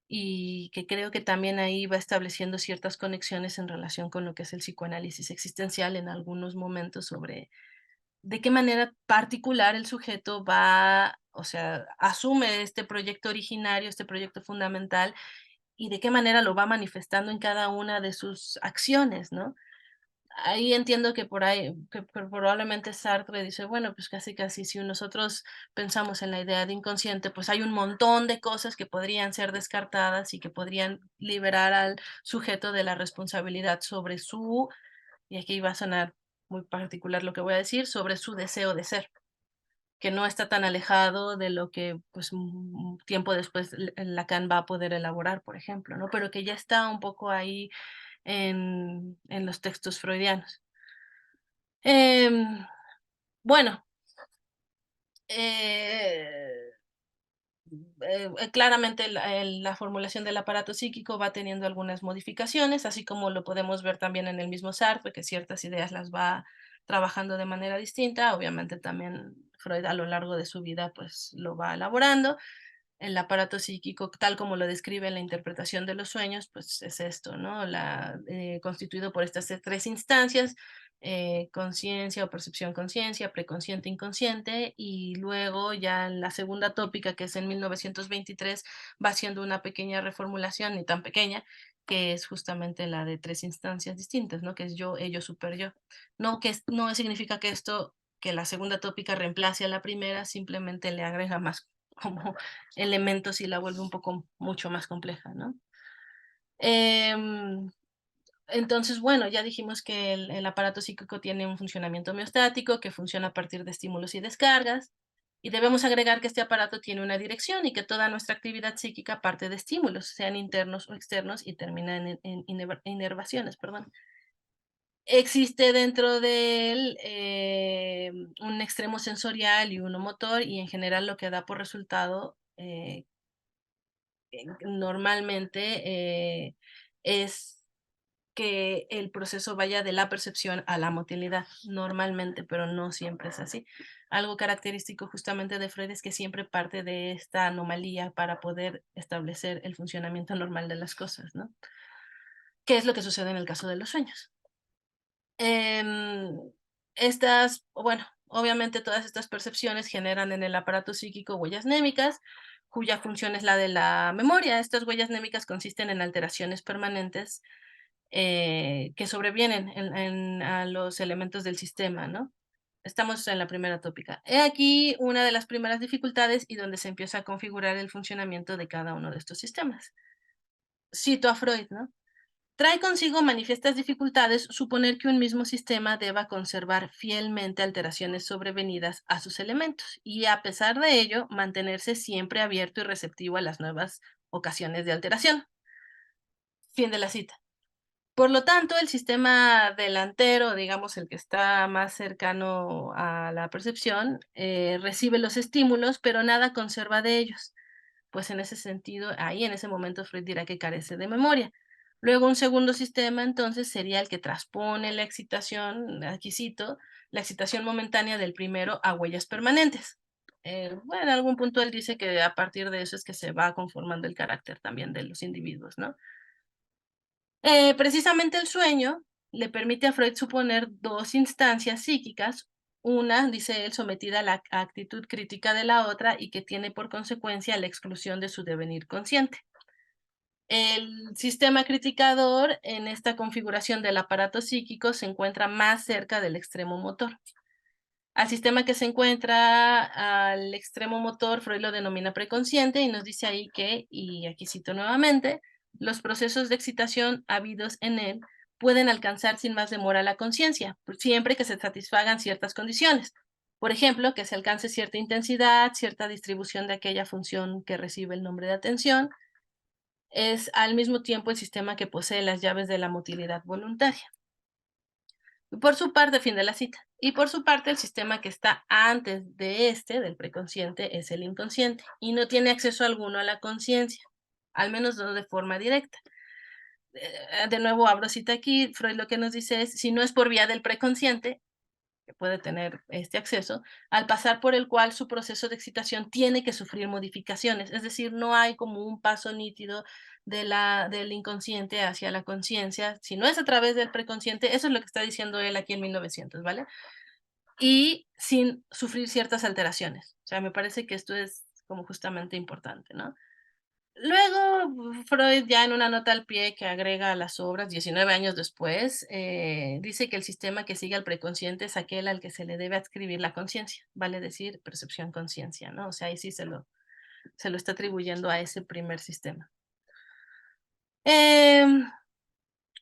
y que creo que también ahí va estableciendo ciertas conexiones en relación con lo que es el psicoanálisis existencial en algunos momentos sobre de qué manera particular el sujeto va, o sea, asume este proyecto originario, este proyecto fundamental, y de qué manera lo va manifestando en cada una de sus acciones, ¿no? Ahí entiendo que por ahí, que probablemente Sartre dice, bueno, pues casi casi si nosotros pensamos en la idea de inconsciente, pues hay un montón de cosas que podrían ser descartadas y que podrían liberar al sujeto de la responsabilidad sobre su, y aquí va a sonar muy particular lo que voy a decir, sobre su deseo de ser, que no está tan alejado de lo que pues un tiempo después Lacan va a poder elaborar, por ejemplo, ¿no? Pero que ya está un poco ahí en los textos freudianos. Em, bueno, eh, claramente la formulación del aparato psíquico va teniendo algunas modificaciones, así como lo podemos ver también en el mismo Sartre, que ciertas ideas las va trabajando de manera distinta. Obviamente también Freud a lo largo de su vida pues lo va elaborando. El aparato psíquico, tal como lo describe en la interpretación de los sueños, pues es esto, ¿no? Constituido por estas tres instancias, conciencia o percepción conciencia, preconsciente, inconsciente, y luego ya en la segunda tópica, que es en 1923, va haciendo una pequeña reformulación, ni tan pequeña, que es justamente la de tres instancias distintas, ¿no? Que es yo, ello, super yo. No significa que esto, que la segunda tópica reemplace a la primera, simplemente le agrega más como elementos y la vuelve un poco mucho más compleja, ¿no? Entonces, bueno, ya dijimos que el aparato psíquico tiene un funcionamiento homeostático que funciona a partir de estímulos y descargas, y debemos agregar que este aparato tiene una dirección y que toda nuestra actividad psíquica parte de estímulos, sean internos o externos, y termina en inervaciones, perdón. Existe dentro de él un extremo sensorial y uno motor, y en general lo que da por resultado normalmente es que el proceso vaya de la percepción a la motilidad, normalmente, pero no siempre es así. Algo característico justamente de Freud es que siempre parte de esta anomalía para poder establecer el funcionamiento normal de las cosas, ¿no? ¿Qué es lo que sucede en el caso de los sueños? Bueno, obviamente todas estas percepciones generan en el aparato psíquico huellas némicas, cuya función es la de la memoria. Estas huellas némicas consisten en alteraciones permanentes que sobrevienen a los elementos del sistema, ¿no? Estamos en la primera tópica. He aquí una de las primeras dificultades y donde se empieza a configurar el funcionamiento de cada uno de estos sistemas. Cito a Freud, ¿no? Trae consigo manifiestas dificultades suponer que un mismo sistema deba conservar fielmente alteraciones sobrevenidas a sus elementos y, a pesar de ello, mantenerse siempre abierto y receptivo a las nuevas ocasiones de alteración. Fin de la cita. Por lo tanto, el sistema delantero, digamos el que está más cercano a la percepción, recibe los estímulos, pero nada conserva de ellos. Pues en ese sentido, ahí en ese momento Freud dirá que carece de memoria. Luego un segundo sistema entonces sería el que transpone la excitación, aquí cito, la excitación momentánea del primero a huellas permanentes. Bueno, en algún punto él dice que a partir de eso es que se va conformando el carácter también de los individuos, ¿no? Precisamente el sueño le permite a Freud suponer dos instancias psíquicas, una, dice él, sometida a la actitud crítica de la otra y que tiene por consecuencia la exclusión de su devenir consciente. El sistema criticador en esta configuración del aparato psíquico se encuentra más cerca del extremo motor. Al sistema que se encuentra al extremo motor, Freud lo denomina preconsciente y nos dice ahí que, y aquí cito nuevamente, los procesos de excitación habidos en él pueden alcanzar sin más demora la conciencia, siempre que se satisfagan ciertas condiciones. Por ejemplo, que se alcance cierta intensidad, cierta distribución de aquella función que recibe el nombre de atención. Es al mismo tiempo el sistema que posee las llaves de la motilidad voluntaria. Por su parte, fin de la cita. Y por su parte, el sistema que está antes de este, del preconsciente, es el inconsciente y no tiene acceso alguno a la conciencia, al menos no de forma directa. De nuevo, abro cita aquí, Freud lo que nos dice es, si no es por vía del preconsciente, que puede tener este acceso, al pasar por el cual su proceso de excitación tiene que sufrir modificaciones, es decir, no hay como un paso nítido del inconsciente hacia la conciencia, si no es a través del preconsciente, eso es lo que está diciendo él aquí en 1900, ¿vale? Y sin sufrir ciertas alteraciones. O sea, me parece que esto es como justamente importante, ¿no? Luego, Freud, ya en una nota al pie que agrega a las obras, 19 años después, dice que el sistema que sigue al preconsciente es aquel al que se le debe adscribir la conciencia, vale decir, percepción-conciencia, ¿no? O sea, ahí sí se lo está atribuyendo a ese primer sistema.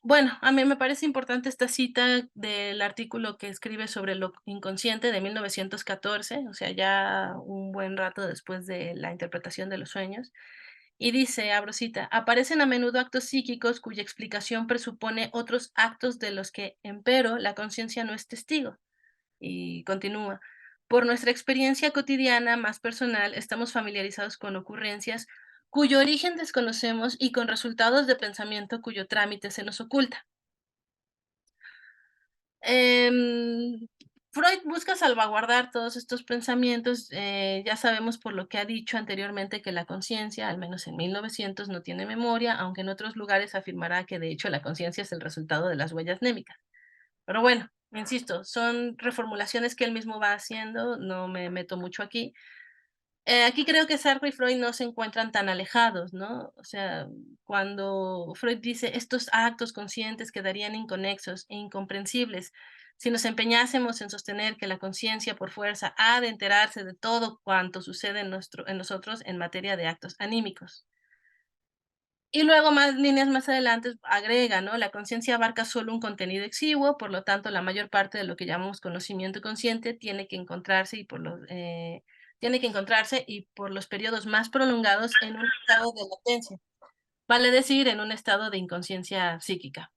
Bueno, a mí me parece importante esta cita del artículo que escribe sobre lo inconsciente de 1914, o sea, ya un buen rato después de la interpretación de los sueños. Y dice, abro cita, aparecen a menudo actos psíquicos cuya explicación presupone otros actos de los que, empero, la conciencia no es testigo. Y continúa, por nuestra experiencia cotidiana más personal, estamos familiarizados con ocurrencias cuyo origen desconocemos y con resultados de pensamiento cuyo trámite se nos oculta. Em, Freud busca salvaguardar todos estos pensamientos. Ya sabemos por lo que ha dicho anteriormente que la conciencia, al menos en 1900, no tiene memoria, aunque en otros lugares afirmará que de hecho la conciencia es el resultado de las huellas némicas. Pero bueno, insisto, son reformulaciones que él mismo va haciendo, no me meto mucho aquí. Aquí creo que Sartre y Freud no se encuentran tan alejados, ¿no? O sea, cuando Freud dice estos actos conscientes quedarían inconexos e incomprensibles si nos empeñásemos en sostener que la conciencia por fuerza ha de enterarse de todo cuanto sucede en nosotros en materia de actos anímicos. Y luego más líneas más adelante agrega, ¿no? La conciencia abarca solo un contenido exiguo, por lo tanto, la mayor parte de lo que llamamos conocimiento consciente tiene que encontrarse y por los periodos más prolongados en un estado de latencia, vale decir, en un estado de inconsciencia psíquica.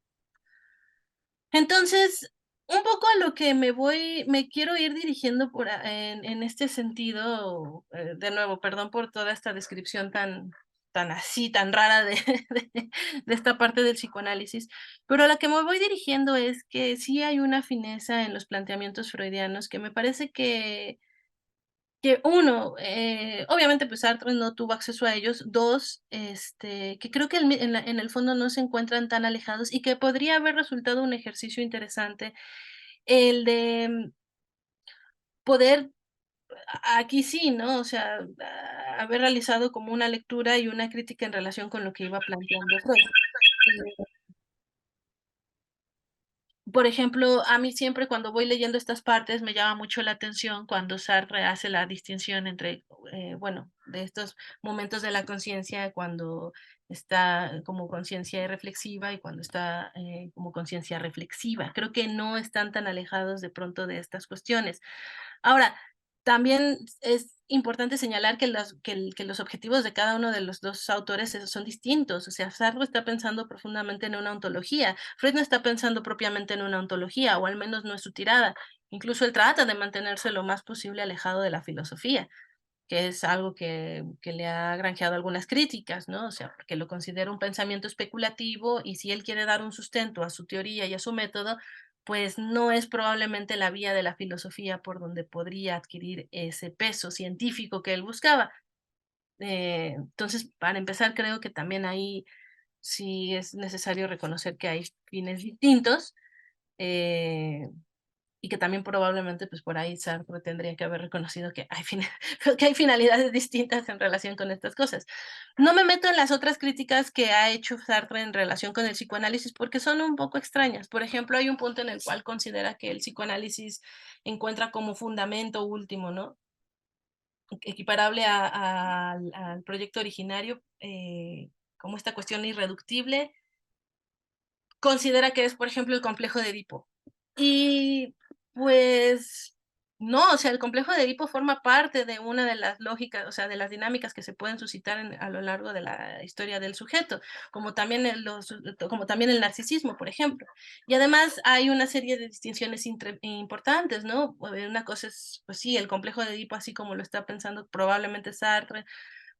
Entonces, un poco a lo que me quiero ir dirigiendo en este sentido, de nuevo, perdón por toda esta descripción tan así, tan rara de esta parte del psicoanálisis, pero a la que me voy dirigiendo es que sí hay una fineza en los planteamientos freudianos que me parece que uno, obviamente, pues Sartre no tuvo acceso a ellos. Dos, que creo que en el fondo no se encuentran tan alejados y que podría haber resultado un ejercicio interesante, el de poder, aquí sí, ¿no? O sea, haber realizado como una lectura y una crítica en relación con lo que iba planteando Freud. Por ejemplo, a mí siempre cuando voy leyendo estas partes me llama mucho la atención cuando Sartre hace la distinción entre, bueno, de estos momentos de la conciencia, cuando está como conciencia reflexiva y cuando está como conciencia reflexiva. Creo que no están tan alejados de pronto de estas cuestiones. Ahora, también es importante señalar que los objetivos de cada uno de los dos autores son distintos. O sea, Sartre está pensando profundamente en una ontología. Freud no está pensando propiamente en una ontología, o al menos no es su tirada. Incluso él trata de mantenerse lo más posible alejado de la filosofía, que es algo que le ha granjeado algunas críticas, ¿no? O sea, porque lo considera un pensamiento especulativo y si él quiere dar un sustento a su teoría y a su método, pues no es probablemente la vía de la filosofía por donde podría adquirir ese peso científico que él buscaba. Entonces, para empezar, creo que también ahí sí es necesario reconocer que hay fines distintos. y que también probablemente pues por ahí Sartre tendría que haber reconocido que que hay finalidades distintas en relación con estas cosas. No me meto en las otras críticas que ha hecho Sartre en relación con el psicoanálisis porque son un poco extrañas. Por ejemplo, hay un punto en el cual considera que el psicoanálisis encuentra como fundamento último, ¿no? Equiparable al proyecto originario, como esta cuestión irreductible, considera que es, por ejemplo, el complejo de Edipo. Y pues no, o sea, el complejo de Edipo forma parte de una de las lógicas, o sea, de las dinámicas que se pueden suscitar a lo largo de la historia del sujeto, como también como también el narcisismo, por ejemplo. Y además hay una serie de distinciones importantes, ¿no? Una cosa es, pues sí, el complejo de Edipo, así como lo está pensando probablemente Sartre.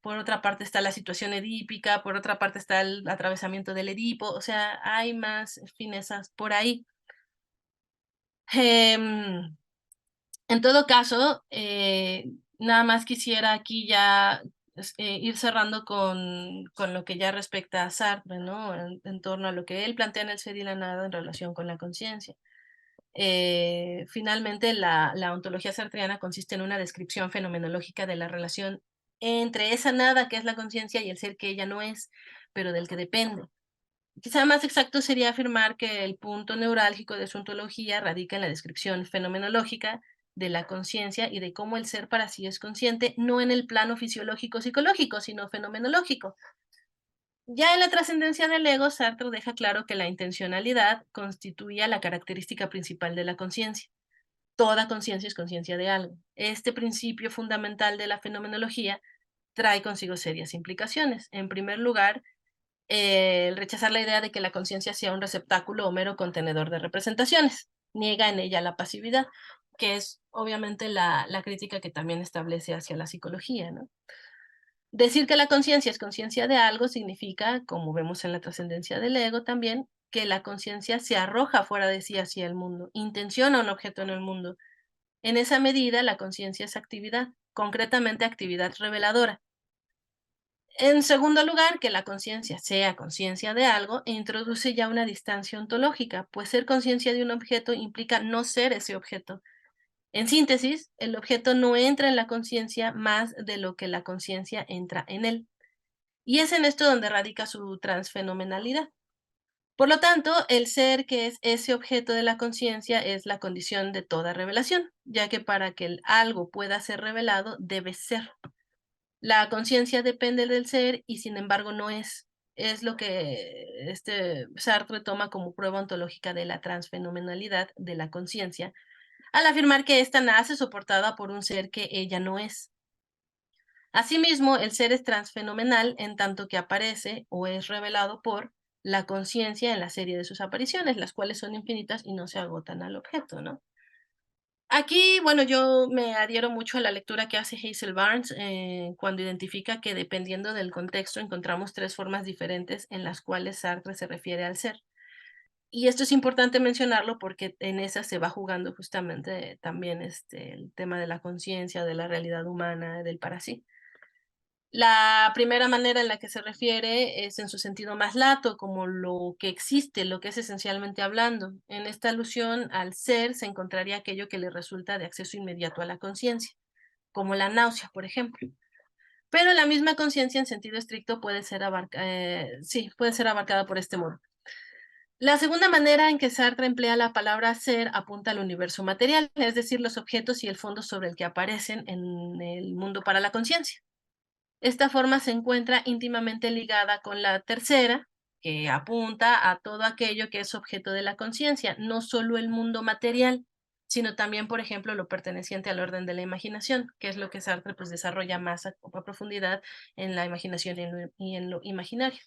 Por otra parte está la situación edípica, por otra parte está el atravesamiento del Edipo, o sea, hay más finezas por ahí. En todo caso, nada más quisiera aquí ya ir cerrando con lo que ya respecta a Sartre, ¿no? En torno a lo que él plantea en El ser y la nada en relación con la conciencia. Finalmente, la ontología sartreana consiste en una descripción fenomenológica de la relación entre esa nada que es la conciencia y el ser que ella no es, pero del que depende. Quizá más exacto sería afirmar que el punto neurálgico de su ontología radica en la descripción fenomenológica de la conciencia y de cómo el ser para sí es consciente, no en el plano fisiológico-psicológico, sino fenomenológico. Ya en la trascendencia del ego, Sartre deja claro que la intencionalidad constituía la característica principal de la conciencia. Toda conciencia es conciencia de algo. Este principio fundamental de la fenomenología trae consigo serias implicaciones. En primer lugar, el rechazar la idea de que la conciencia sea un receptáculo o mero contenedor de representaciones. Niega en ella la pasividad, que es obviamente la crítica que también establece hacia la psicología, ¿no? Decir que la conciencia es conciencia de algo significa, como vemos en la trascendencia del ego también, que la conciencia se arroja fuera de sí hacia el mundo, intenciona un objeto en el mundo. En esa medida, la conciencia es actividad, concretamente actividad reveladora. En segundo lugar, que la conciencia sea conciencia de algo introduce ya una distancia ontológica, pues ser conciencia de un objeto implica no ser ese objeto. En síntesis, el objeto no entra en la conciencia más de lo que la conciencia entra en él. Y es en esto donde radica su transfenomenalidad. Por lo tanto, el ser que es ese objeto de la conciencia es la condición de toda revelación, ya que para que el algo pueda ser revelado, debe ser. La conciencia depende del ser y sin embargo no es. Es lo que Sartre toma como prueba ontológica de la transfenomenalidad de la conciencia, al afirmar que ésta nace soportada por un ser que ella no es. Asimismo, el ser es transfenomenal en tanto que aparece o es revelado por la conciencia en la serie de sus apariciones, las cuales son infinitas y no se agotan al objeto, ¿no? Aquí, bueno, yo me adhiero mucho a la lectura que hace Hazel Barnes cuando identifica que dependiendo del contexto encontramos tres formas diferentes en las cuales Sartre se refiere al ser. Y esto es importante mencionarlo porque en esa se va jugando justamente también el tema de la conciencia, de la realidad humana, del para sí. La primera manera en la que se refiere es en su sentido más lato, como lo que existe, lo que es esencialmente hablando. En esta alusión al ser se encontraría aquello que le resulta de acceso inmediato a la conciencia, como la náusea, por ejemplo. Pero la misma conciencia en sentido estricto puede ser abarcada por este modo. La segunda manera en que Sartre emplea la palabra ser apunta al universo material, es decir, los objetos y el fondo sobre el que aparecen en el mundo para la conciencia. Esta forma se encuentra íntimamente ligada con la tercera, que apunta a todo aquello que es objeto de la conciencia, no solo el mundo material, sino también, por ejemplo, lo perteneciente al orden de la imaginación, que es lo que Sartre pues, desarrolla más a profundidad en la imaginación y en lo imaginario.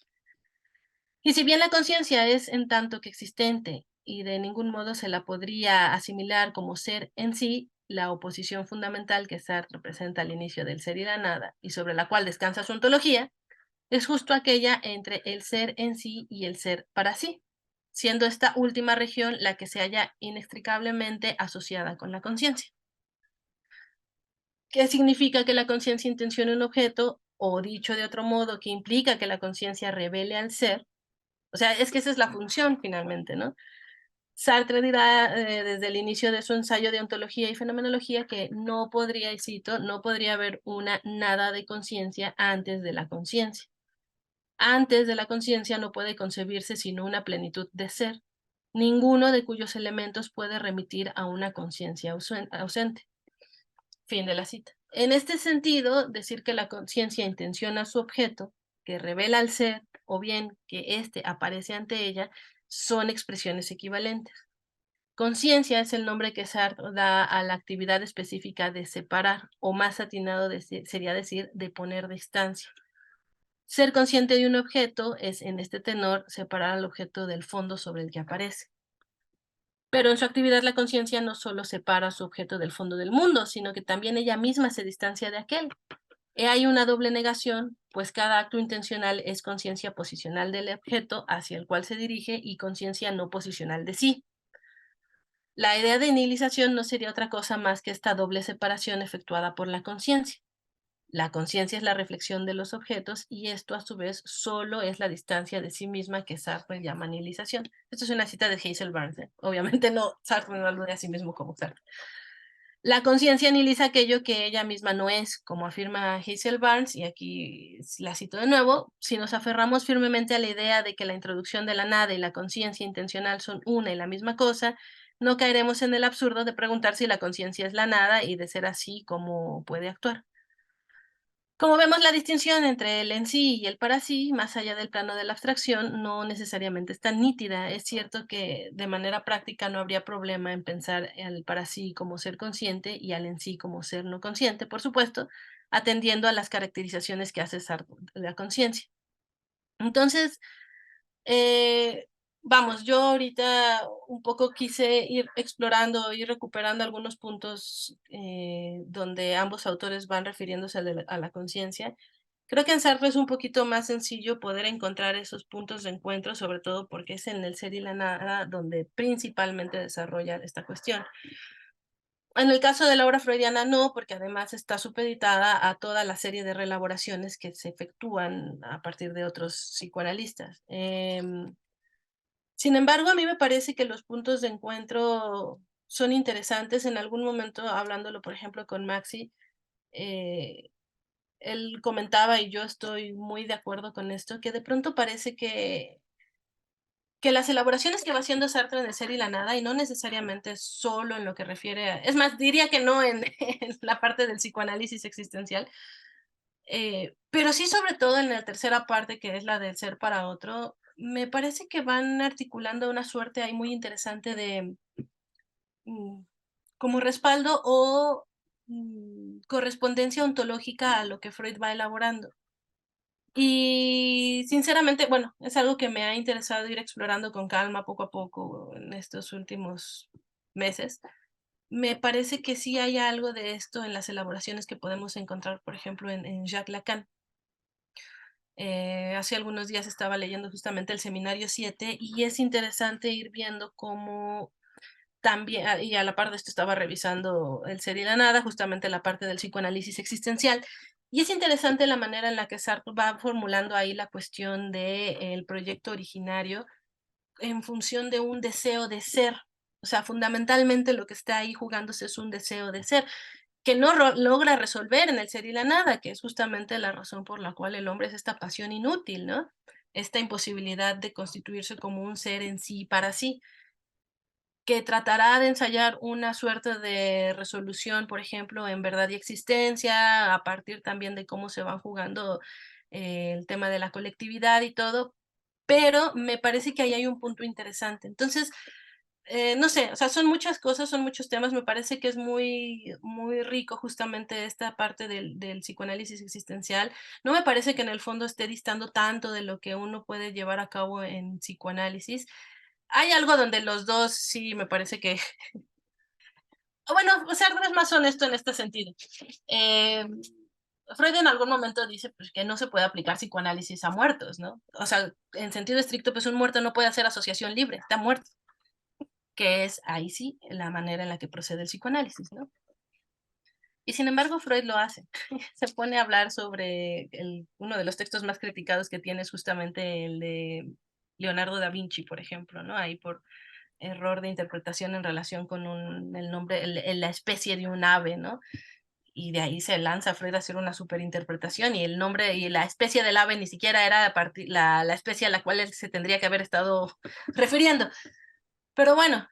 Y si bien la conciencia es en tanto que existente y de ningún modo se la podría asimilar como ser en sí, la oposición fundamental que Sartre presenta al inicio del ser y la nada, y sobre la cual descansa su ontología, es justo aquella entre el ser en sí y el ser para sí, siendo esta última región la que se halla inextricablemente asociada con la conciencia. ¿Qué significa que la conciencia intencione un objeto? O dicho de otro modo, que implica que la conciencia revele al ser. O sea, es que esa es la función finalmente, ¿no? Sartre dirá desde el inicio de su ensayo de ontología y fenomenología que no podría, y cito, no podría haber una nada de conciencia antes de la conciencia. Antes de la conciencia no puede concebirse sino una plenitud de ser, ninguno de cuyos elementos puede remitir a una conciencia ausente. Fin de la cita. En este sentido, decir que la conciencia intenciona a su objeto, que revela al ser, o bien que éste aparece ante ella, son expresiones equivalentes. Conciencia es el nombre que Sartre da a la actividad específica de separar, o más atinado sería decir, de poner distancia. Ser consciente de un objeto es, en este tenor, separar al objeto del fondo sobre el que aparece. Pero en su actividad la conciencia no solo separa a su objeto del fondo del mundo, sino que también ella misma se distancia de aquel. Hay una doble negación, pues cada acto intencional es conciencia posicional del objeto hacia el cual se dirige y conciencia no posicional de sí. La idea de nihilización no sería otra cosa más que esta doble separación efectuada por la conciencia. La conciencia es la reflexión de los objetos y esto a su vez solo es la distancia de sí misma que Sartre llama nihilización. Esto es una cita de Hazel Barnes. Obviamente no, Sartre no alude a sí mismo como Sartre. La conciencia nihiliza aquello que ella misma no es, como afirma Hazel Barnes, y aquí la cito de nuevo: si nos aferramos firmemente a la idea de que la introducción de la nada y la conciencia intencional son una y la misma cosa, no caeremos en el absurdo de preguntar si la conciencia es la nada y de ser así, ¿cómo puede actuar? Como vemos, la distinción entre el en sí y el para sí, más allá del plano de la abstracción, no necesariamente es tan nítida. Es cierto que de manera práctica no habría problema en pensar al para sí como ser consciente y al en sí como ser no consciente, por supuesto, atendiendo a las caracterizaciones que hace Sartre de la conciencia. Entonces, vamos, yo ahorita un poco quise ir explorando, ir recuperando algunos puntos donde ambos autores van refiriéndose a la conciencia. Creo que en Sartre es un poquito más sencillo poder encontrar esos puntos de encuentro, sobre todo porque es en el ser y la nada donde principalmente desarrolla esta cuestión. En el caso de la obra freudiana no, porque además está supeditada a toda la serie de reelaboraciones que se efectúan a partir de otros psicoanalistas. Sin embargo, a mí me parece que los puntos de encuentro son interesantes. En algún momento, hablándolo, por ejemplo, con Maxi, eh, él comentaba, y yo estoy muy de acuerdo con esto, que de pronto parece que las elaboraciones que va haciendo Sartre en el ser y la nada, y no necesariamente solo en lo que refiere a, es más, diría que no en, en la parte del psicoanálisis existencial, pero sí sobre todo en la tercera parte, que es la del ser para otro, me parece que van articulando una suerte ahí muy interesante de mm, como respaldo o correspondencia ontológica a lo que Freud va elaborando. Y sinceramente, bueno, es algo que me ha interesado ir explorando con calma poco a poco en estos últimos meses. Me parece que sí hay algo de esto en las elaboraciones que podemos encontrar, por ejemplo, en Jacques Lacan. Hace algunos días estaba leyendo justamente el Seminario 7 y es interesante ir viendo cómo también, y a la par de esto estaba revisando El ser y la nada, justamente la parte del psicoanálisis existencial, y es interesante la manera en la que Sartre va formulando ahí la cuestión del proyecto originario en función de un deseo de ser. O sea, fundamentalmente lo que está ahí jugándose es un deseo de ser, que no logra resolver en el ser y la nada, que es justamente la razón por la cual el hombre es esta pasión inútil, ¿no? Esta imposibilidad de constituirse como un ser en sí para sí, que tratará de ensayar una suerte de resolución, por ejemplo, en verdad y existencia, a partir también de cómo se van jugando el tema de la colectividad y todo, pero me parece que ahí hay un punto interesante. Entonces, no sé, o sea, son muchas cosas, son muchos temas, me parece que es muy, muy rico justamente esta parte del psicoanálisis existencial. No me parece que en el fondo esté distando tanto de lo que uno puede llevar a cabo en psicoanálisis. Hay algo donde los dos sí me parece que, bueno, Sartre es más honesto en este sentido. Eh, Freud en algún momento dice pues, que no se puede aplicar psicoanálisis a muertos, ¿no? O sea, en sentido estricto, pues un muerto no puede hacer asociación libre, está muerto, que es ahí sí la manera en la que procede el psicoanálisis, ¿no? Y sin embargo, Freud lo hace. Se pone a hablar sobre uno de los textos más criticados que tiene es justamente el de Leonardo da Vinci, por ejemplo, ¿no? Ahí por error de interpretación en relación con el nombre, la especie de un ave, ¿no? Y de ahí se lanza Freud a hacer una superinterpretación, y el nombre y la especie del ave ni siquiera era la especie a la cual él se tendría que haber estado refiriendo. Pero bueno,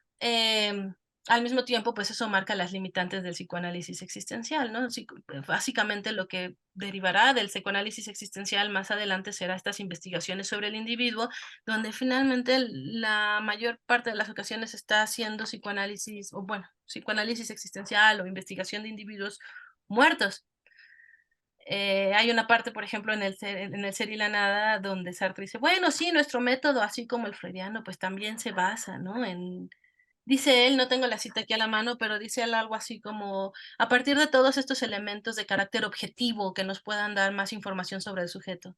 al mismo tiempo, pues eso marca las limitantes del psicoanálisis existencial, ¿no? Básicamente lo que derivará del psicoanálisis existencial más adelante será estas investigaciones sobre el individuo, donde finalmente la mayor parte de las ocasiones está haciendo psicoanálisis, o bueno, psicoanálisis existencial o investigación de individuos muertos. Hay una parte, por ejemplo, en el Ser y la Nada, donde Sartre dice, bueno, sí, nuestro método, así como el freudiano, pues también se basa, ¿no? Dice él, no tengo la cita aquí a la mano, pero dice él algo así como, a partir de todos estos elementos de carácter objetivo que nos puedan dar más información sobre el sujeto.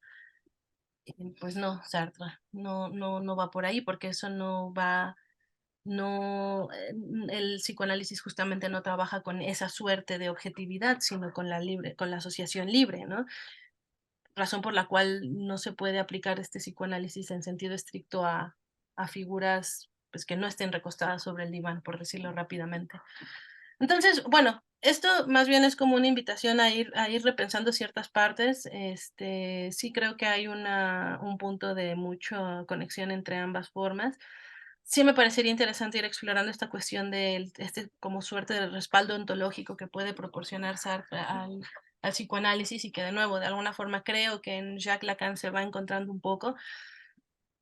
Pues no, Sartre, no va por ahí, porque eso no va, no, el psicoanálisis justamente no trabaja con esa suerte de objetividad, sino con la asociación libre, ¿no? Razón por la cual no se puede aplicar este psicoanálisis en sentido estricto a figuras pues, que no estén recostadas sobre el diván, por decirlo rápidamente. Entonces, bueno, esto más bien es como una invitación a ir repensando ciertas partes. Sí creo que hay un punto de mucha conexión entre ambas formas. Sí me parecería interesante ir explorando esta cuestión de como suerte de respaldo ontológico que puede proporcionar Sartre al psicoanálisis, y que de nuevo, de alguna forma creo que en Jacques Lacan se va encontrando un poco.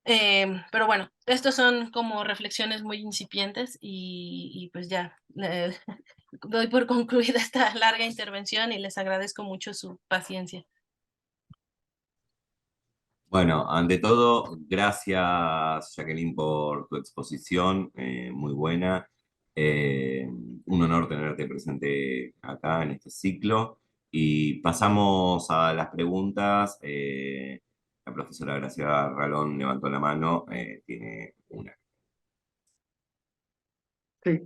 Pero bueno, estos son como reflexiones muy incipientes y pues ya, doy por concluida esta larga intervención y les agradezco mucho su paciencia. Bueno, ante todo, gracias Jacqueline por tu exposición, muy buena. Un honor tenerte presente acá en este ciclo. Y pasamos a las preguntas. La profesora Graciela Ralón levantó la mano, tiene una. Sí.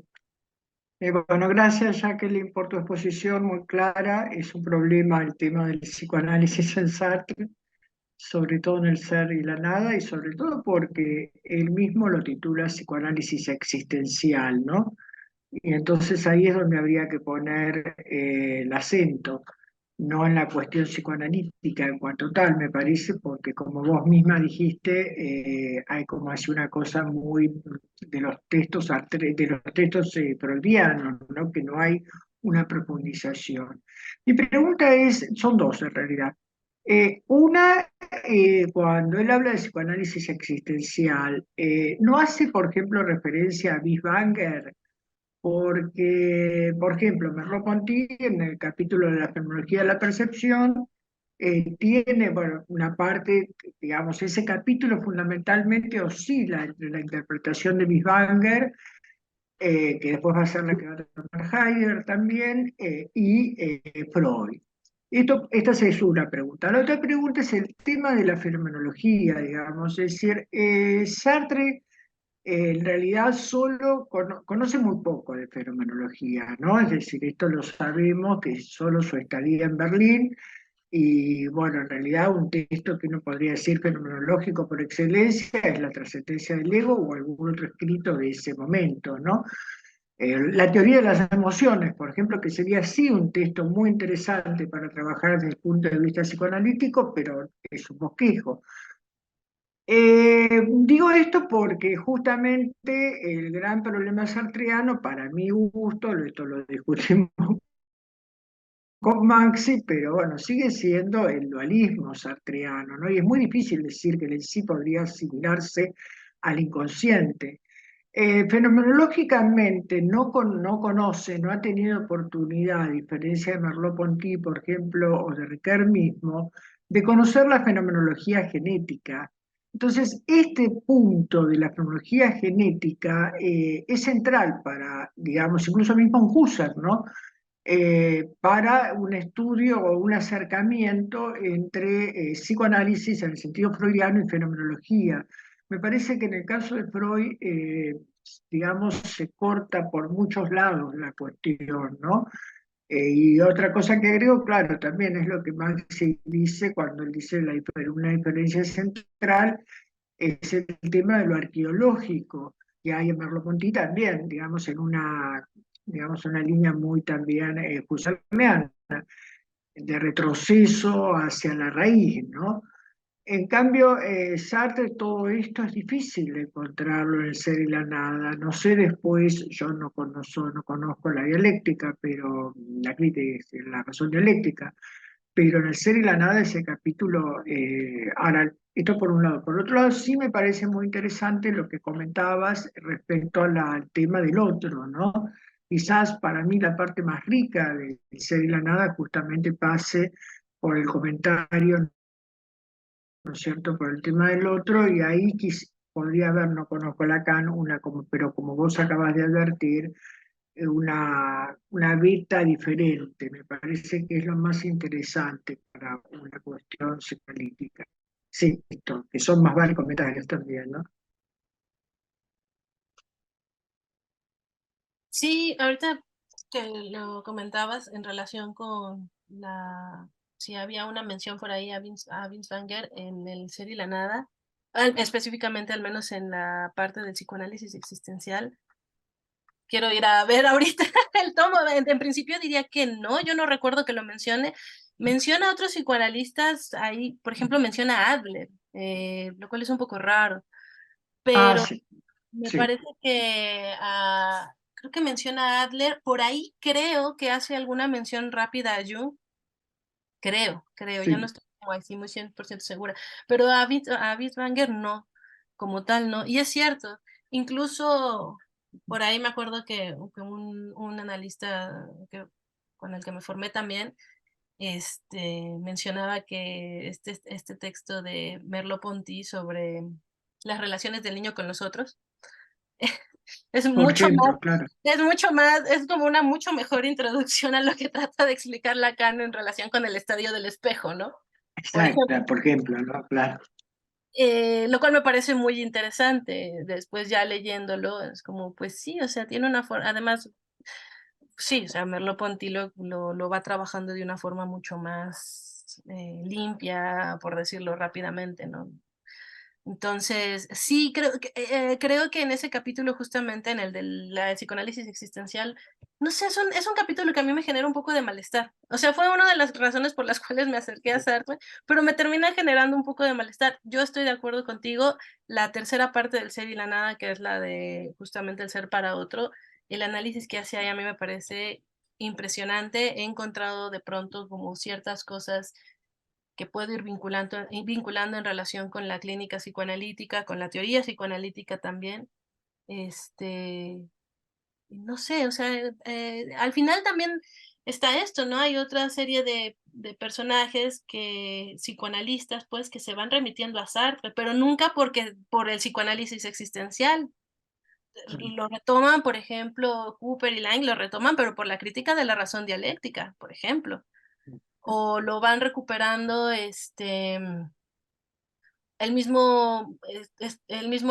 Bueno, gracias Jacqueline por tu exposición muy clara. Es un problema el tema del psicoanálisis en Sartre, sobre todo en el Ser y la Nada, y sobre todo porque él mismo lo titula psicoanálisis existencial, ¿no? Y entonces ahí es donde habría que poner el acento, no en la cuestión psicoanalítica en cuanto tal, me parece, porque como vos misma dijiste, hay como así una cosa muy de los textos, freudianos, ¿no? Que no hay una profundización. Mi pregunta es, son dos en realidad. Una, cuando él habla de psicoanálisis existencial, ¿no hace, por ejemplo, referencia a Bieswanger? Porque, por ejemplo, Merleau-Ponty, en el capítulo de la fenomenología de la percepción, tiene, bueno, una parte, digamos, ese capítulo fundamentalmente oscila entre la interpretación de Bieswanger, que después va a ser la que va a tomar Heidegger también, y Freud. Esta es una pregunta. La otra pregunta es el tema de la fenomenología, digamos, es decir, Sartre en realidad solo conoce muy poco de fenomenología, ¿no? Es decir, esto lo sabemos, que solo su estadía en Berlín, y bueno, en realidad un texto que uno podría decir fenomenológico por excelencia es La trascendencia del ego o algún otro escrito de ese momento, ¿no? La teoría de las emociones, por ejemplo, que sería sí un texto muy interesante para trabajar desde el punto de vista psicoanalítico, pero es un bosquejo. Digo esto porque justamente el gran problema sartreano, para mi gusto, esto lo discutimos con Maxi, pero bueno, sigue siendo el dualismo sartreano, ¿no? Y es muy difícil decir que el sí podría asimilarse al inconsciente. Fenomenológicamente no conoce, no ha tenido oportunidad, a diferencia de Merleau-Ponty, por ejemplo, o de Ricoeur mismo, de conocer la fenomenología genética. Entonces, este punto de la fenomenología genética es central para, digamos, incluso mismo en Husserl, ¿no? Para un estudio o un acercamiento entre psicoanálisis en el sentido freudiano y fenomenología. Me parece que en el caso de Freud, digamos, se corta por muchos lados la cuestión, ¿no? Y otra cosa que agrego, claro, también es lo que Maxi dice cuando él dice una diferencia central, es el tema de lo arqueológico. que hay en Merleau-Ponty también, digamos, una línea muy también husserliana, de retroceso hacia la raíz, ¿no? En cambio, Sartre, todo esto es difícil de encontrarlo en el ser y la nada. No sé después, yo no conozco la dialéctica, pero la crítica, la razón dialéctica, pero en el ser y la nada ese capítulo, ahora, esto por un lado. Por otro lado, sí me parece muy interesante lo que comentabas respecto al tema del otro, ¿no? Quizás para mí la parte más rica del ser y la nada justamente pase por el comentario, ¿no es cierto?, por el tema del otro, y ahí podría haber, no conozco Lacan, pero como vos acabas de advertir, una beta diferente. Me parece que es lo más interesante para una cuestión psicoanalítica. Sí, esto, que son más varios comentarios también, ¿no? Sí, ahorita que lo comentabas en relación con si había una mención por ahí a Vince Wenger en el Ser y la Nada, específicamente al menos en la parte del psicoanálisis existencial. Quiero ir a ver ahorita el tomo. En principio diría que no, yo no recuerdo que lo mencione. Menciona a otros psicoanalistas ahí, por ejemplo, menciona a Adler, lo cual es un poco raro, Ah, pero sí, me sí, parece que creo que menciona a Adler, por ahí creo que hace alguna mención rápida a Jung, creo, ya no sí. estoy como así muy 100% segura, pero a Wittwanger no, como tal no, y es cierto, incluso por ahí me acuerdo que un analista con el que me formé también, mencionaba que este texto de Merleau-Ponty sobre las relaciones del niño con los otros, es Por mucho más, ejemplo, claro. es como una mucho mejor introducción a lo que trata de explicar Lacan en relación con el estadio del espejo, ¿no? Por ejemplo, Exacto, por ejemplo, ¿no? Claro. lo cual me parece muy interesante. Después ya leyéndolo, es como, pues sí, o sea, tiene una forma, además, sí, o sea, Merleau-Ponty lo va trabajando de una forma mucho más limpia, por decirlo rápidamente, ¿no? Entonces, sí, creo que en ese capítulo, justamente en el de la psicoanálisis existencial, no sé, es un capítulo que a mí me genera un poco de malestar. O sea, fue una de las razones por las cuales me acerqué a Sartre, pero me termina generando un poco de malestar. Yo estoy de acuerdo contigo, la tercera parte del ser y la nada, que es la de justamente el ser para otro, el análisis que hace ahí a mí me parece impresionante. He encontrado de pronto como ciertas cosas que puedo ir vinculando en relación con la clínica psicoanalítica, con la teoría psicoanalítica también. Este, no sé, o sea, al final también está esto, ¿no? Hay otra serie de personajes psicoanalistas, pues, que se van remitiendo a Sartre, pero nunca por el psicoanálisis existencial. Lo retoman, por ejemplo, Cooper y Lang lo retoman, pero por la crítica de la razón dialéctica, por ejemplo. O lo van recuperando, el mismo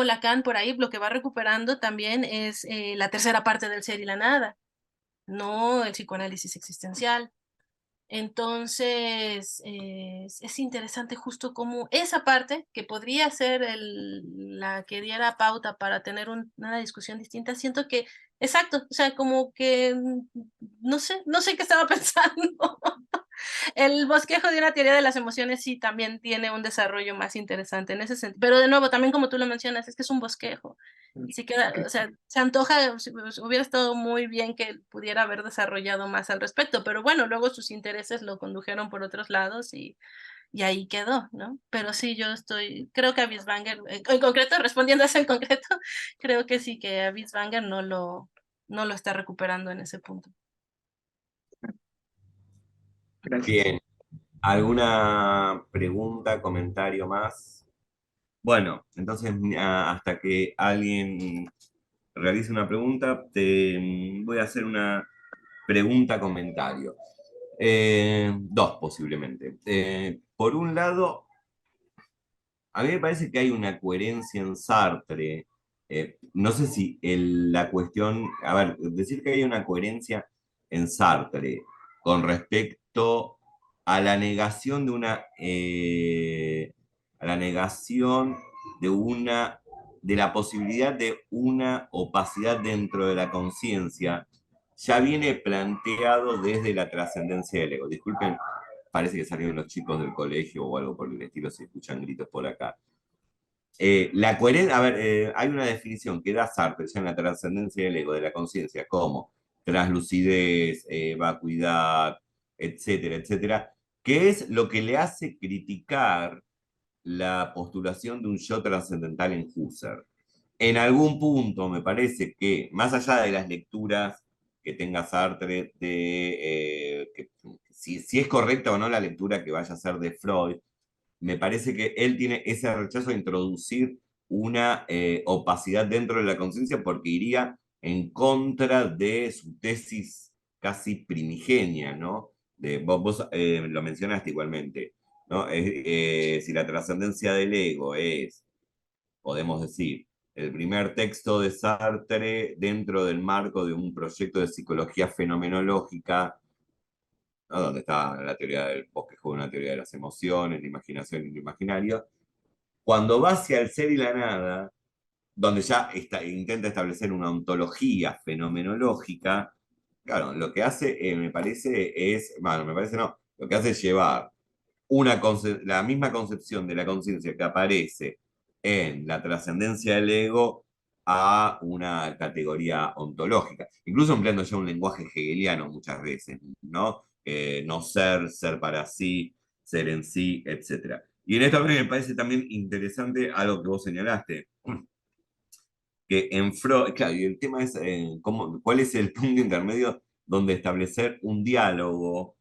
Lacan por ahí, lo que va recuperando también es la tercera parte del ser y la nada, no el psicoanálisis existencial. Entonces, es interesante justo cómo esa parte, que podría ser la que diera pauta para tener una discusión distinta, siento que, exacto, o sea, como que, no sé qué estaba pensando. El bosquejo de una teoría de las emociones sí también tiene un desarrollo más interesante en ese sentido. Pero de nuevo, también como tú lo mencionas, es que es un bosquejo. Y sí queda, o sea, se antoja, hubiera estado muy bien que pudiera haber desarrollado más al respecto, pero bueno, luego sus intereses lo condujeron por otros lados y ahí quedó, ¿no? Pero sí, creo que a Bieswanger, en concreto, respondiendo a eso en concreto, creo que sí, que a Bieswanger no lo está recuperando en ese punto. Gracias. Bien, ¿alguna pregunta, comentario más? Bueno, entonces hasta que alguien realice una pregunta, te voy a hacer una pregunta-comentario. Dos posiblemente. Por un lado, a mí me parece que hay una coherencia en Sartre. No sé si la cuestión, a ver, decir que hay una coherencia en Sartre con respecto a la negación de una de la posibilidad de una opacidad dentro de la conciencia ya viene planteado desde la trascendencia del ego. Disculpen, parece que salieron los chicos del colegio o algo por el estilo, si escuchan gritos por acá. La coherencia, a ver, hay una definición que da Sartre ya en la trascendencia del ego, de la conciencia, como translucidez, vacuidad, etcétera, etcétera, que es lo que le hace criticar la postulación de un yo trascendental en Husserl. En algún punto me parece que, más allá de las lecturas que tenga Sartre, si es correcta o no la lectura que vaya a ser de Freud, me parece que él tiene ese rechazo a introducir una opacidad dentro de la conciencia porque iría en contra de su tesis casi primigenia, ¿no? Vos lo mencionaste igualmente, ¿no? Si la trascendencia del ego es, podemos decir, el primer texto de Sartre dentro del marco de un proyecto de psicología fenomenológica, ¿no? Donde está la teoría del bosquejo, una teoría de las emociones, la imaginación y lo imaginario. Cuando va hacia el ser y la nada, donde ya intenta establecer una ontología fenomenológica, claro, lo que hace, me parece, bueno, me parece no, lo que hace es llevar la misma concepción de la conciencia que aparece en la trascendencia del ego a una categoría ontológica, incluso empleando ya un lenguaje hegeliano muchas veces, ¿no? No ser, ser para sí, ser en sí, etc. Y en esto me parece también interesante algo que vos señalaste, que en Freud, claro, y el tema es cuál es el punto intermedio donde establecer un diálogo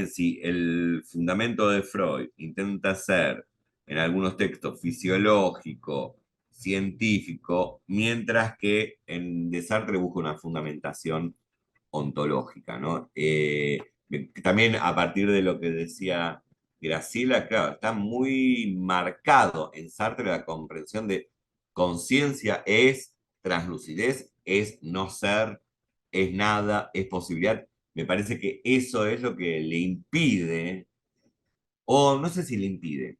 si el fundamento de Freud intenta ser en algunos textos fisiológico, científico, mientras que en de Sartre busca una fundamentación ontológica, ¿no? También a partir de lo que decía Graciela, claro, está muy marcado en Sartre la comprensión de conciencia es translucidez, es no ser, es nada, es posibilidad. Me parece que eso es lo que le impide, o no sé si le impide,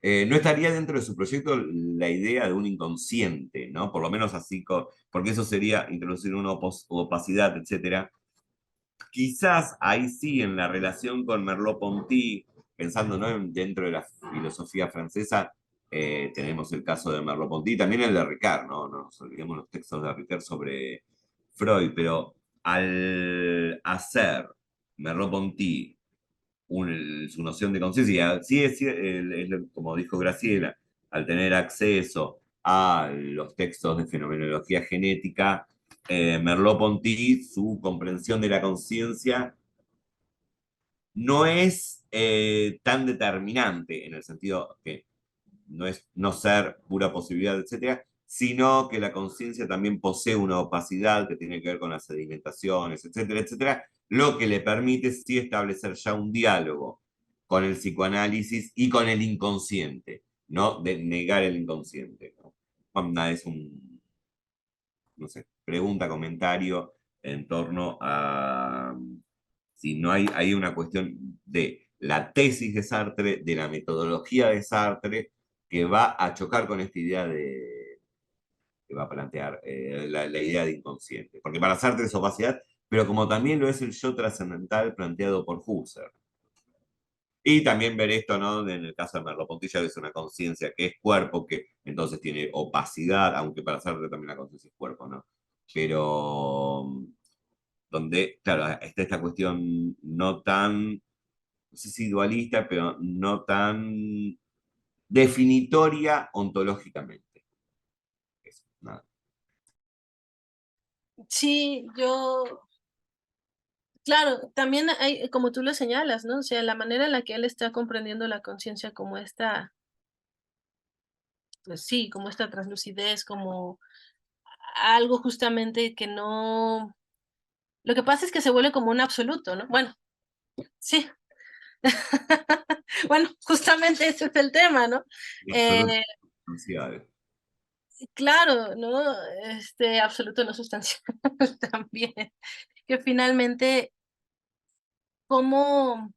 no estaría dentro de su proyecto la idea de un inconsciente, ¿no? Por lo menos así, porque eso sería introducir una opacidad, etcétera. Quizás ahí sí, en la relación con Merleau-Ponty, pensando, ¿no? Dentro de la filosofía francesa, tenemos el caso de Merleau-Ponty, también el de Ricard, ¿no? No nos olvidemos los textos de Ricard sobre Freud, pero al hacer Merleau-Ponty su noción de conciencia, sí como dijo Graciela, al tener acceso a los textos de fenomenología genética, Merleau-Ponty, su comprensión de la conciencia no es tan determinante en el sentido que no es no ser pura posibilidad, etcétera, sino que la conciencia también posee una opacidad que tiene que ver con las sedimentaciones, etcétera, etcétera, lo que le permite sí establecer ya un diálogo con el psicoanálisis y con el inconsciente, no de negar el inconsciente, ¿no? Es un, no sé, pregunta, comentario en torno a si no hay una cuestión de la tesis de Sartre, de la metodología de Sartre, que va a chocar con esta idea que va a plantear la idea de inconsciente. Porque para Sartre es opacidad, pero como también lo es el yo trascendental planteado por Husserl. Y también ver esto, ¿no? En el caso de Merleau-Ponty es una conciencia que es cuerpo, que entonces tiene opacidad, aunque para Sartre también la conciencia es cuerpo, ¿no? Pero donde, claro, está esta cuestión no tan, no sé si dualista, pero no tan definitoria ontológicamente. Eso, nada. Sí, claro, también hay, como tú lo señalas, ¿no? O sea, la manera en la que él está comprendiendo la conciencia como esta, pues sí, como esta translucidez, como algo justamente que no, lo que pasa es que se vuelve como un absoluto, ¿no? Bueno, sí. Bueno, justamente ese es el tema, ¿no? Absoluto, Eh, sustancial. claro, ¿no? Absoluto no sustancial también, que finalmente, ¿cómo?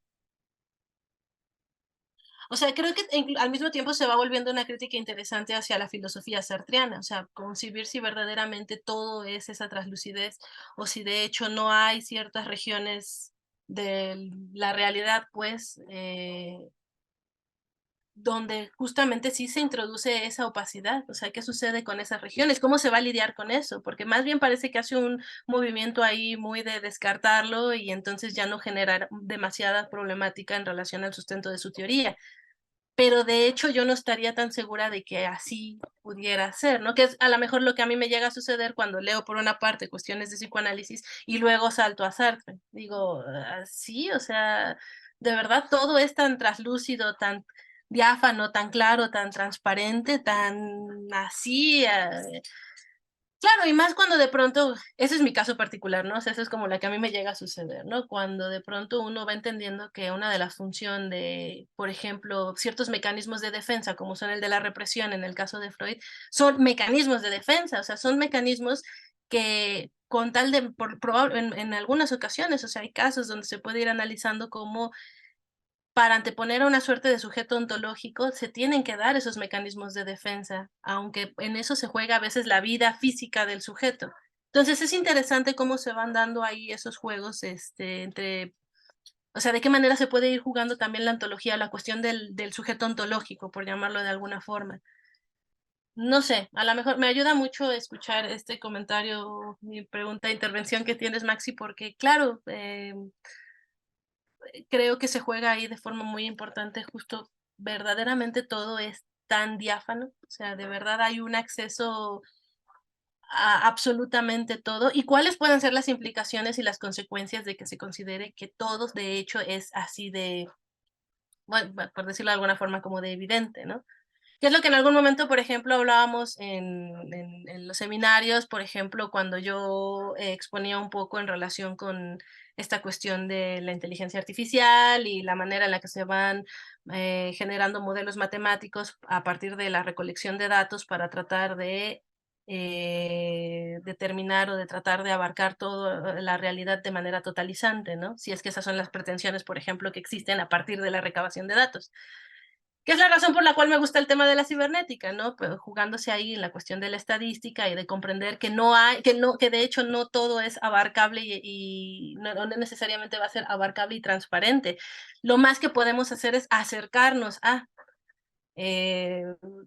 O sea, creo que al mismo tiempo se va volviendo una crítica interesante hacia la filosofía sartreana, o sea, concebir si verdaderamente todo es esa traslucidez o si de hecho no hay ciertas regiones de la realidad, pues, donde justamente sí se introduce esa opacidad, o sea, ¿qué sucede con esas regiones? ¿Cómo se va a lidiar con eso? Porque más bien parece que hace un movimiento ahí muy de descartarlo y entonces ya no generar demasiada problemática en relación al sustento de su teoría. Pero de hecho yo no estaría tan segura de que así pudiera ser, ¿no? Que es a lo mejor lo que a mí me llega a suceder cuando leo por una parte cuestiones de psicoanálisis y luego salto a Sartre. Digo, sí, o sea, de verdad todo es tan traslúcido, tan diáfano, tan claro, tan transparente, tan así. Claro, y más cuando de pronto, ese es mi caso particular, ¿no? O sea, eso es como la que a mí me llega a suceder, ¿no? Cuando de pronto uno va entendiendo que una de las funciones de, por ejemplo, ciertos mecanismos de defensa, como son el de la represión en el caso de Freud, son mecanismos de defensa, o sea, son mecanismos que con tal de, en algunas ocasiones, o sea, hay casos donde se puede ir analizando cómo para anteponer a una suerte de sujeto ontológico, se tienen que dar esos mecanismos de defensa, aunque en eso se juega a veces la vida física del sujeto. Entonces es interesante cómo se van dando ahí esos juegos entre, o sea, de qué manera se puede ir jugando también la ontología, la cuestión del sujeto ontológico, por llamarlo de alguna forma. No sé, a lo mejor me ayuda mucho escuchar este comentario, mi pregunta, intervención que tienes, Maxi, porque claro, creo que se juega ahí de forma muy importante, justo verdaderamente todo es tan diáfano, o sea, de verdad hay un acceso a absolutamente todo, y cuáles pueden ser las implicaciones y las consecuencias de que se considere que todo de hecho es así de, bueno, por decirlo de alguna forma, como de evidente, ¿no? Que es lo que en algún momento, por ejemplo, hablábamos en los seminarios, por ejemplo, cuando yo exponía un poco en relación con esta cuestión de la inteligencia artificial y la manera en la que se van generando modelos matemáticos a partir de la recolección de datos para tratar de determinar o de tratar de abarcar toda la realidad de manera totalizante, ¿no? Si es que esas son las pretensiones, por ejemplo, que existen a partir de la recabación de datos. Que es la razón por la cual me gusta el tema de la cibernética, ¿no? Pero jugándose ahí en la cuestión de la estadística y de comprender que no hay, que de hecho no todo es abarcable y no necesariamente va a ser abarcable y transparente. Lo más que podemos hacer es acercarnos a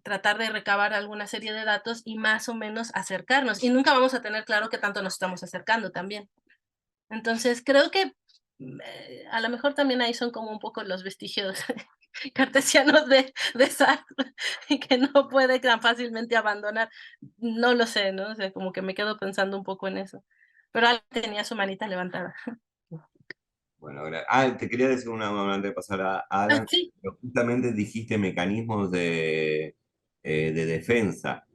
tratar de recabar alguna serie de datos y más o menos acercarnos. Y nunca vamos a tener claro qué tanto nos estamos acercando también. Entonces, creo que a lo mejor también ahí son como un poco los vestigios cartesianos de Sartre, que no puede tan fácilmente abandonar. No lo sé, ¿no? O sea, como que me quedo pensando un poco en eso. Pero él tenía su manita levantada. Bueno, te quería decir antes de pasar a Ah, Alan, sí. pero justamente dijiste mecanismos de defensa.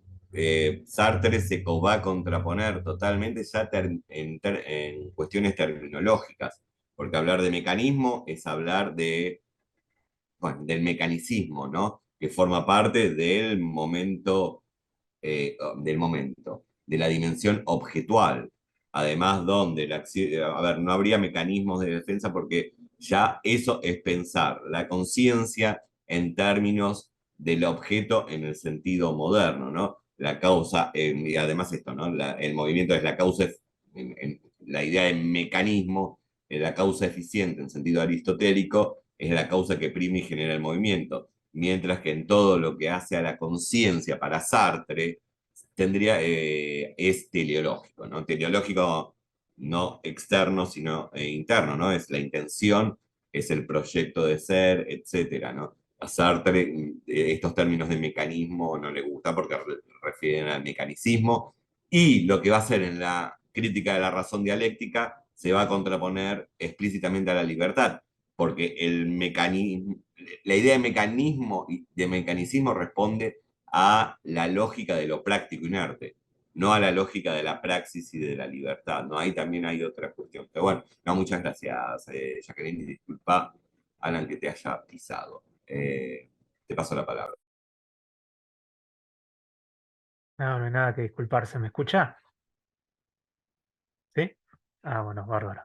Sartre se va a contraponer totalmente ya en cuestiones terminológicas, porque hablar de mecanismo es hablar bueno, del mecanicismo, ¿no? Que forma parte del momento, de la dimensión objetual. Además, donde a ver, no habría mecanismos de defensa porque ya eso es pensar la conciencia en términos del objeto en el sentido moderno, ¿no? La causa, y además esto, ¿no? El movimiento es la causa, la idea de mecanismo, la causa eficiente en sentido aristotélico, es la causa que prima y genera el movimiento. Mientras que en todo lo que hace a la conciencia para Sartre, es teleológico, ¿no? Teleológico no externo, sino interno, ¿no? Es la intención, es el proyecto de ser, etcétera, ¿no? A Sartre estos términos de mecanismo no le gusta porque refieren al mecanicismo y lo que va a hacer en la crítica de la razón dialéctica se va a contraponer explícitamente a la libertad, porque el mecanismo, la idea de mecanicismo responde a la lógica de lo práctico inerte, no a la lógica de la praxis y de la libertad, ¿no? Ahí también hay otra cuestión. Pero bueno, no, muchas gracias, Jacqueline, y disculpa, Alan, que te haya pisado. Te paso la palabra. No, no hay nada que disculparse. ¿Me escucha? ¿Sí? Ah, bueno, bárbaro.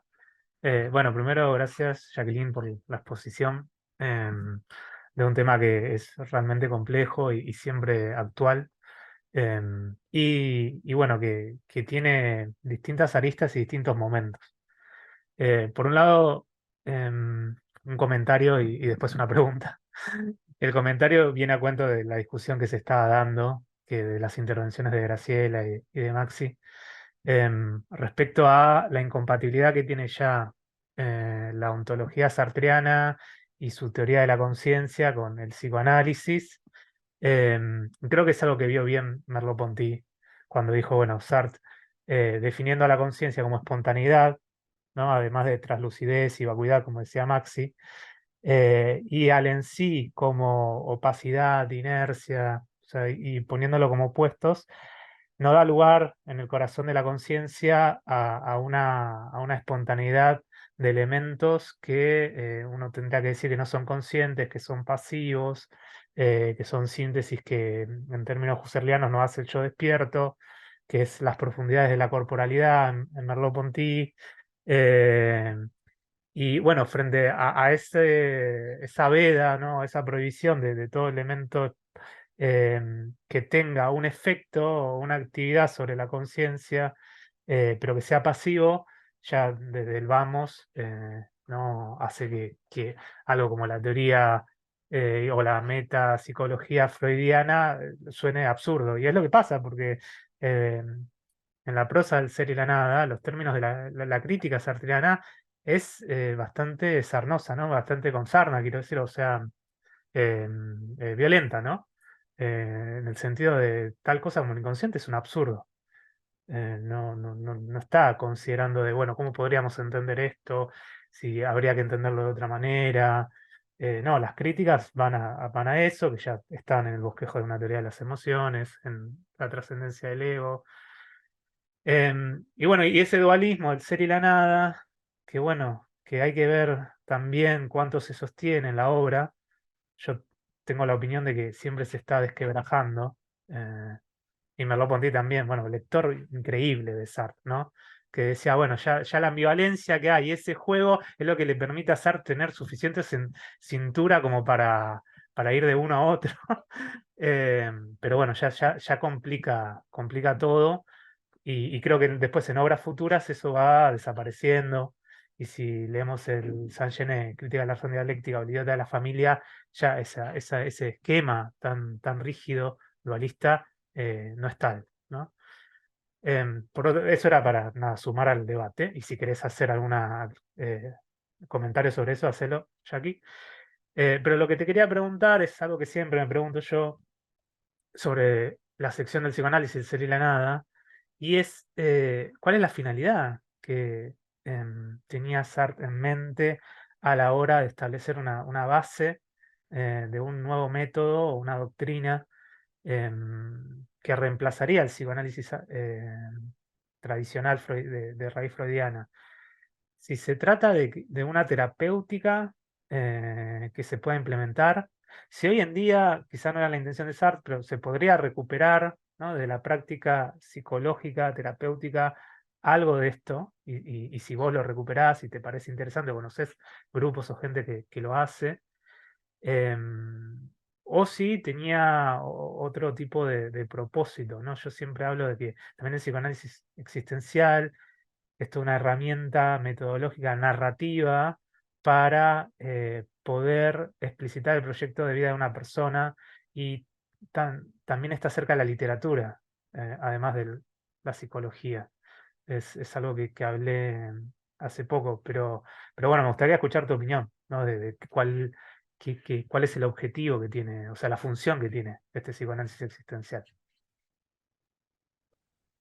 Bueno, primero, gracias, Jacqueline, por la exposición. un tema que es realmente complejo y siempre actual. Y bueno, que tiene distintas aristas y distintos momentos. Por un lado, un comentario y después una pregunta. El comentario viene a cuento de la discusión que se estaba dando, que de las intervenciones de Graciela y de Maxi, respecto a la incompatibilidad que tiene ya la ontología sartreana y su teoría de la conciencia con el psicoanálisis. Creo que es algo que vio bien Merleau-Ponty cuando dijo, bueno, Sartre, definiendo a la conciencia como espontaneidad, ¿no? Además de traslucidez y vacuidad, como decía Maxi, y al en sí como opacidad, inercia, o sea, y poniéndolo como opuestos, no da lugar en el corazón de la conciencia a una espontaneidad de elementos que uno tendría que decir que no son conscientes, que son pasivos, que son síntesis que en términos husserlianos nos hace el yo despierto, que es las profundidades de la corporalidad en Merleau-Ponty. eh, y bueno, frente a esa veda, ¿no? Esa prohibición de todo elemento que tenga un efecto o una actividad sobre la conciencia, pero que sea pasivo, ya desde el vamos, ¿no? Hace que algo como la teoría o la metapsicología freudiana suene absurdo. Y es lo que pasa, porque eh, en la prosa del ser y la nada, los términos de la crítica sartreana es bastante sarnosa, ¿no? Bastante con sarna, quiero decir, o sea, violenta, ¿no? En el sentido de tal cosa como el inconsciente es un absurdo. No está considerando de, bueno, ¿cómo podríamos entender esto? Si habría que entenderlo de otra manera. No, las críticas van a eso, que ya están en el bosquejo de una teoría de las emociones, en la trascendencia del ego. Y bueno, y ese dualismo, el ser y la nada, que bueno, que hay que ver también cuánto se sostiene en la obra. Yo tengo la opinión de que siempre se está desquebrajando. Y Merleau-Ponty también, bueno, lector increíble de Sartre, ¿no? Que decía, bueno, ya la ambivalencia que hay, ese juego es lo que le permite a Sartre tener suficiente cintura como para ir de uno a otro. Pero bueno, ya complica todo. Y creo que después en obras futuras eso va desapareciendo. Y si leemos el Saint-Genet, Crítica de la Razón Dialéctica o el Idiota de la Familia, ya ese esquema tan rígido, dualista, no es tal, ¿no? Eso era para nada, sumar al debate. Y si querés hacer algún comentario sobre eso, hacelo, Jackie. Pero lo que te quería preguntar es algo que siempre me pregunto yo sobre la sección del psicoanálisis, el ser y la nada, y es cuál es la finalidad que tenía Sartre en mente a la hora de establecer una base de un nuevo método o una doctrina que reemplazaría el psicoanálisis tradicional de raíz freudiana. Si se trata de una terapéutica que se pueda implementar, si hoy en día, quizá no era la intención de Sartre, pero se podría recuperar, ¿no? De la práctica psicológica, terapéutica, algo de esto, y si vos lo recuperás y te parece interesante, conoces grupos o gente que lo hace, o si tenía otro tipo de propósito, ¿no? Yo siempre hablo de que también el psicoanálisis existencial esto es una herramienta metodológica narrativa para poder explicitar el proyecto de vida de una persona y también está cerca de la literatura, además de la psicología. Es algo que hablé hace poco, pero bueno, me gustaría escuchar tu opinión, ¿no? De cuál es el objetivo que tiene, o sea, la función que tiene este psicoanálisis existencial.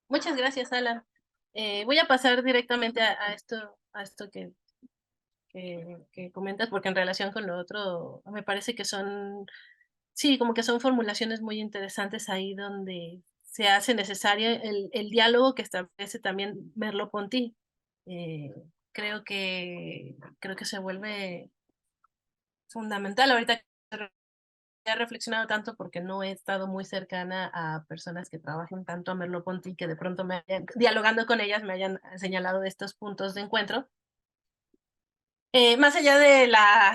Muchas gracias, Alan. Voy a pasar directamente a esto que comentas, porque en relación con lo otro, me parece que sí, como que son formulaciones muy interesantes ahí donde se hace necesario el diálogo que establece también Merleau-Ponty. Eh, creo que se vuelve fundamental. Ahorita he reflexionado tanto porque no he estado muy cercana a personas que trabajen tanto a Merleau-Ponty que de pronto dialogando con ellas me hayan señalado estos puntos de encuentro. Más allá de la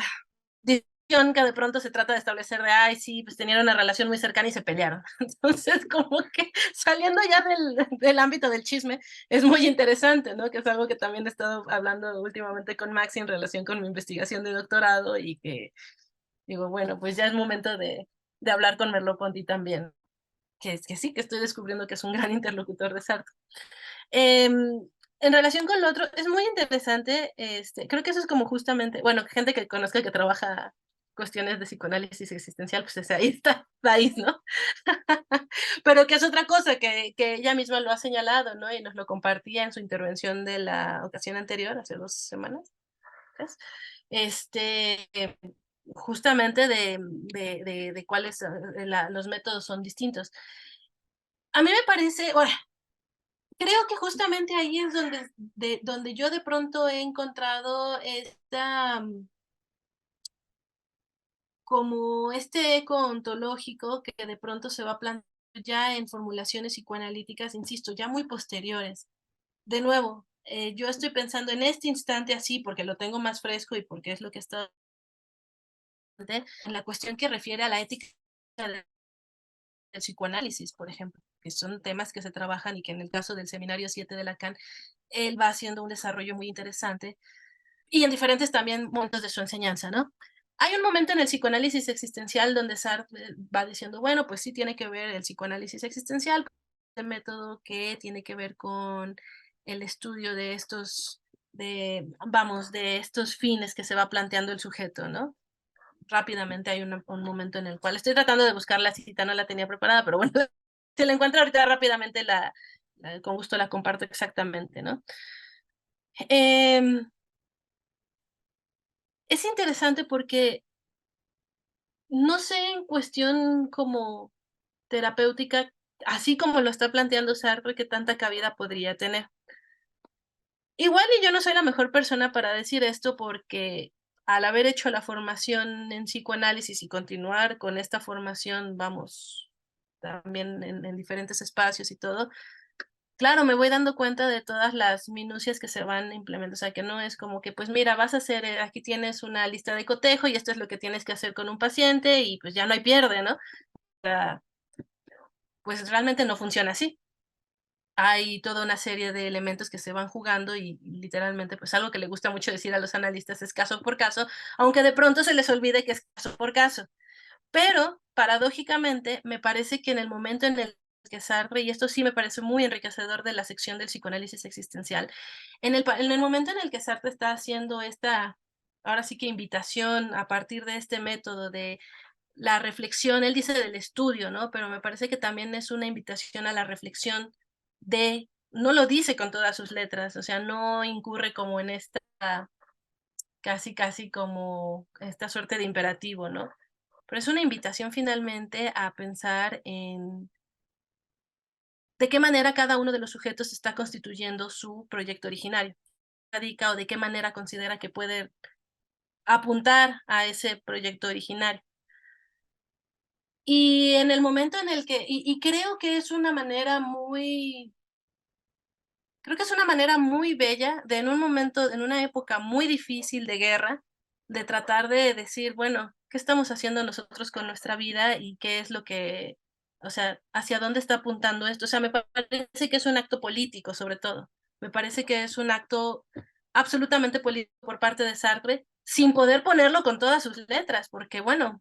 que de pronto se trata de establecer de, ay, sí, pues tenían una relación muy cercana y se pelearon. Entonces, como que saliendo ya del ámbito del chisme, es muy interesante, ¿no? Que es algo que también he estado hablando últimamente con Maxi en relación con mi investigación de doctorado y que digo, bueno, pues ya es momento de hablar con Merleau-Ponty también, que sí, que estoy descubriendo que es un gran interlocutor de Sartre. En relación con lo otro, es muy interesante, creo que eso es como justamente, bueno, gente que conozca que trabaja cuestiones de psicoanálisis existencial, pues ahí está, ahí, ¿no? Pero que es otra cosa que ella misma lo ha señalado, ¿no? Y nos lo compartía en su intervención de la ocasión anterior, hace 2 semanas, ¿ves? Justamente de cuáles los métodos son distintos. A mí me parece, bueno, creo que justamente ahí es donde yo de pronto he encontrado como este eco ontológico que de pronto se va planteando ya en formulaciones psicoanalíticas, insisto, ya muy posteriores. De nuevo, yo estoy pensando en este instante así porque lo tengo más fresco y porque es lo que está en la cuestión que refiere a la ética del psicoanálisis, por ejemplo, que son temas que se trabajan y que en el caso del seminario 7 de Lacan, él va haciendo un desarrollo muy interesante y en diferentes también momentos de su enseñanza, ¿no? Hay un momento en el psicoanálisis existencial donde Sartre va diciendo, bueno, pues sí tiene que ver el psicoanálisis existencial, el método que tiene que ver con el estudio de estos fines que se va planteando el sujeto, ¿no? Rápidamente hay un momento en el cual estoy tratando de buscar la cita, no la tenía preparada, pero bueno, si la encuentro ahorita rápidamente, con gusto la comparto exactamente, ¿no? Es interesante porque no sé en cuestión como terapéutica, así como lo está planteando Sartre, qué tanta cabida podría tener. Igual y yo no soy la mejor persona para decir esto porque al haber hecho la formación en psicoanálisis y continuar con esta formación, vamos, también en diferentes espacios y todo, claro, me voy dando cuenta de todas las minucias que se van implementando, o sea, que no es como que, pues mira, vas a hacer, aquí tienes una lista de cotejo y esto es lo que tienes que hacer con un paciente y pues ya no hay pierde, ¿no? O sea, pues realmente no funciona así. Hay toda una serie de elementos que se van jugando y literalmente, pues algo que le gusta mucho decir a los analistas es caso por caso, aunque de pronto se les olvide que es caso por caso. Pero, paradójicamente, me parece que en el momento en el que Sartre, y esto sí me parece muy enriquecedor de la sección del psicoanálisis existencial, en el momento en el que Sartre está haciendo ahora sí que invitación a partir de este método de la reflexión, él dice del estudio, ¿no? Pero me parece que también es una invitación a la reflexión no lo dice con todas sus letras, o sea, no incurre como en esta, casi como esta suerte de imperativo, ¿no? Pero es una invitación finalmente a pensar en de qué manera cada uno de los sujetos está constituyendo su proyecto originario, o de qué manera considera que puede apuntar a ese proyecto originario. Y en el momento en el que, y creo que es una manera muy bella de en un momento, en una época muy difícil de guerra, de tratar de decir, bueno, ¿qué estamos haciendo nosotros con nuestra vida y qué es lo que, o sea, hacia dónde está apuntando esto? O sea, me parece que es un acto político, sobre todo. Me parece que es un acto absolutamente político por parte de Sartre, sin poder ponerlo con todas sus letras, porque bueno,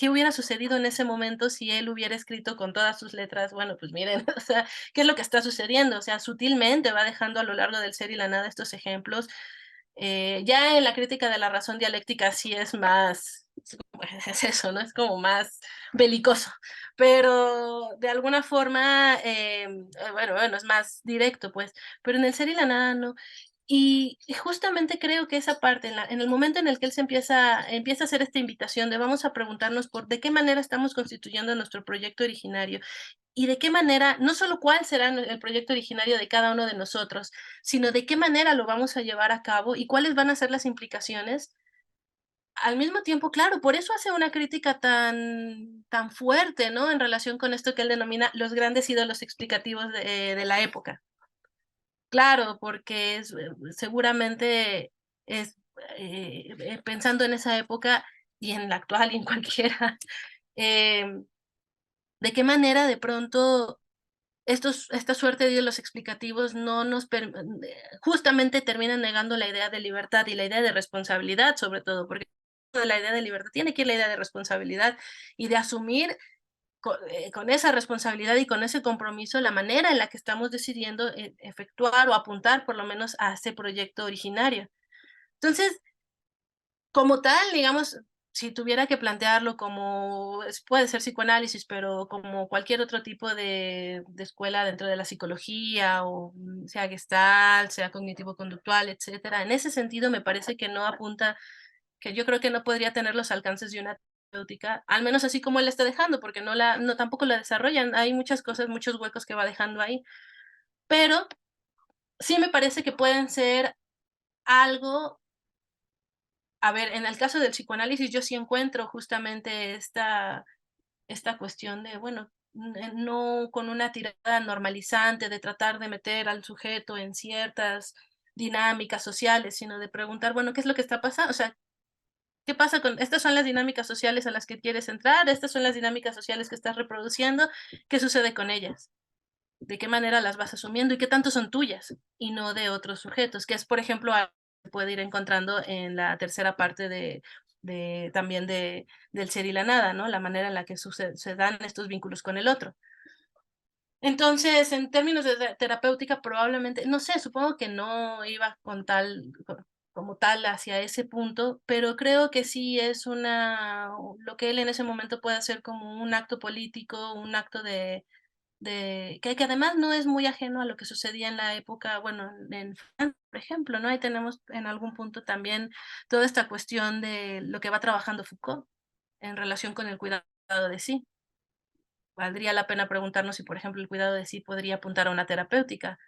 ¿qué hubiera sucedido en ese momento si él hubiera escrito con todas sus letras? Bueno, pues miren, o sea, ¿qué es lo que está sucediendo? O sea, sutilmente va dejando a lo largo del ser y la nada estos ejemplos. Ya en la crítica de la razón dialéctica sí es más, es eso, ¿no? Es como más belicoso, pero de alguna forma, bueno, es más directo, pues, pero en el ser y la nada no. Y justamente creo que esa parte, en el momento en el que él empieza a hacer esta invitación de vamos a preguntarnos por de qué manera estamos constituyendo nuestro proyecto originario y de qué manera, no solo cuál será el proyecto originario de cada uno de nosotros, sino de qué manera lo vamos a llevar a cabo y cuáles van a ser las implicaciones. Al mismo tiempo, claro, por eso hace una crítica tan fuerte, ¿no? En relación con esto que él denomina los grandes ídolos explicativos de la época. Claro, porque seguramente es, pensando en esa época, y en la actual y en cualquiera, de qué manera de pronto esta suerte de los explicativos no justamente terminan negando la idea de libertad y la idea de responsabilidad, sobre todo, porque de la idea de libertad tiene que ir la idea de responsabilidad y de asumir con esa responsabilidad y con ese compromiso la manera en la que estamos decidiendo efectuar o apuntar por lo menos a ese proyecto originario. Entonces, como tal, digamos, si tuviera que plantearlo como, puede ser psicoanálisis, pero como cualquier otro tipo de escuela dentro de la psicología, o sea Gestalt, sea cognitivo-conductual, etcétera, en ese sentido me parece que no apunta, que yo creo que no podría tener los alcances de una terapéutica, al menos así como él la está dejando, porque no tampoco la desarrollan, hay muchas cosas, muchos huecos que va dejando ahí, pero sí me parece que pueden ser algo. A ver, en el caso del psicoanálisis yo sí encuentro justamente esta cuestión de, bueno, no con una tirada normalizante de tratar de meter al sujeto en ciertas dinámicas sociales, sino de preguntar, bueno, ¿qué es lo que está pasando? O sea, ¿qué pasa con estas son las dinámicas sociales a las que quieres entrar? Estas son las dinámicas sociales que estás reproduciendo. ¿Qué sucede con ellas? ¿De qué manera las vas asumiendo y qué tanto son tuyas y no de otros sujetos? Que es, por ejemplo, algo que se puede ir encontrando en la tercera parte también del ser y la nada, ¿no? La manera en la que se dan estos vínculos con el otro. Entonces, en términos de terapéutica, probablemente, no sé, supongo que no iba como tal hacia ese punto, pero creo que sí es lo que él en ese momento puede hacer como un acto político, un acto que además no es muy ajeno a lo que sucedía en la época, bueno, en Francia, por ejemplo, ¿no? Ahí tenemos en algún punto también toda esta cuestión de lo que va trabajando Foucault en relación con el cuidado de sí. Valdría la pena preguntarnos si, por ejemplo, el cuidado de sí podría apuntar a una terapéutica.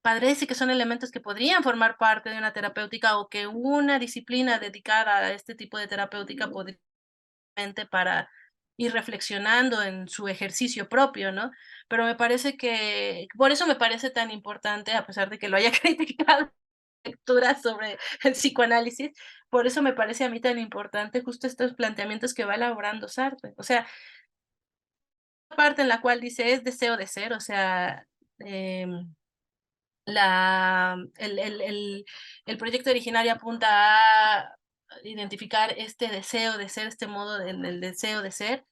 Parece que son elementos que podrían formar parte de una terapéutica o que una disciplina dedicada a este tipo de terapéutica podría para ir reflexionando en su ejercicio propio, ¿no? Pero me parece que, por eso me parece tan importante, a pesar de que lo haya criticado, lecturas sobre el psicoanálisis, por eso me parece a mí tan importante justo estos planteamientos que va elaborando Sartre. O sea, la parte en la cual dice es deseo de ser, o sea, el proyecto originario apunta a identificar este deseo de ser, este modo del deseo de ser,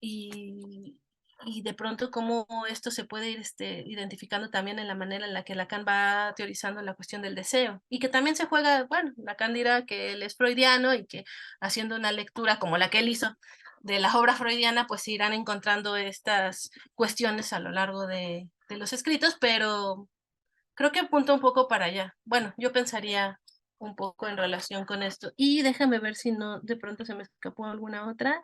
y, y de pronto cómo esto se puede ir identificando también en la manera en la que Lacan va teorizando la cuestión del deseo, y que también se juega, bueno, Lacan dirá que él es freudiano y que haciendo una lectura como la que él hizo de la obra freudiana, pues se irán encontrando estas cuestiones a lo largo de los escritos, pero creo que apunta un poco para allá. Bueno, yo pensaría un poco en relación con esto. Y déjame ver si no, de pronto se me escapó alguna otra.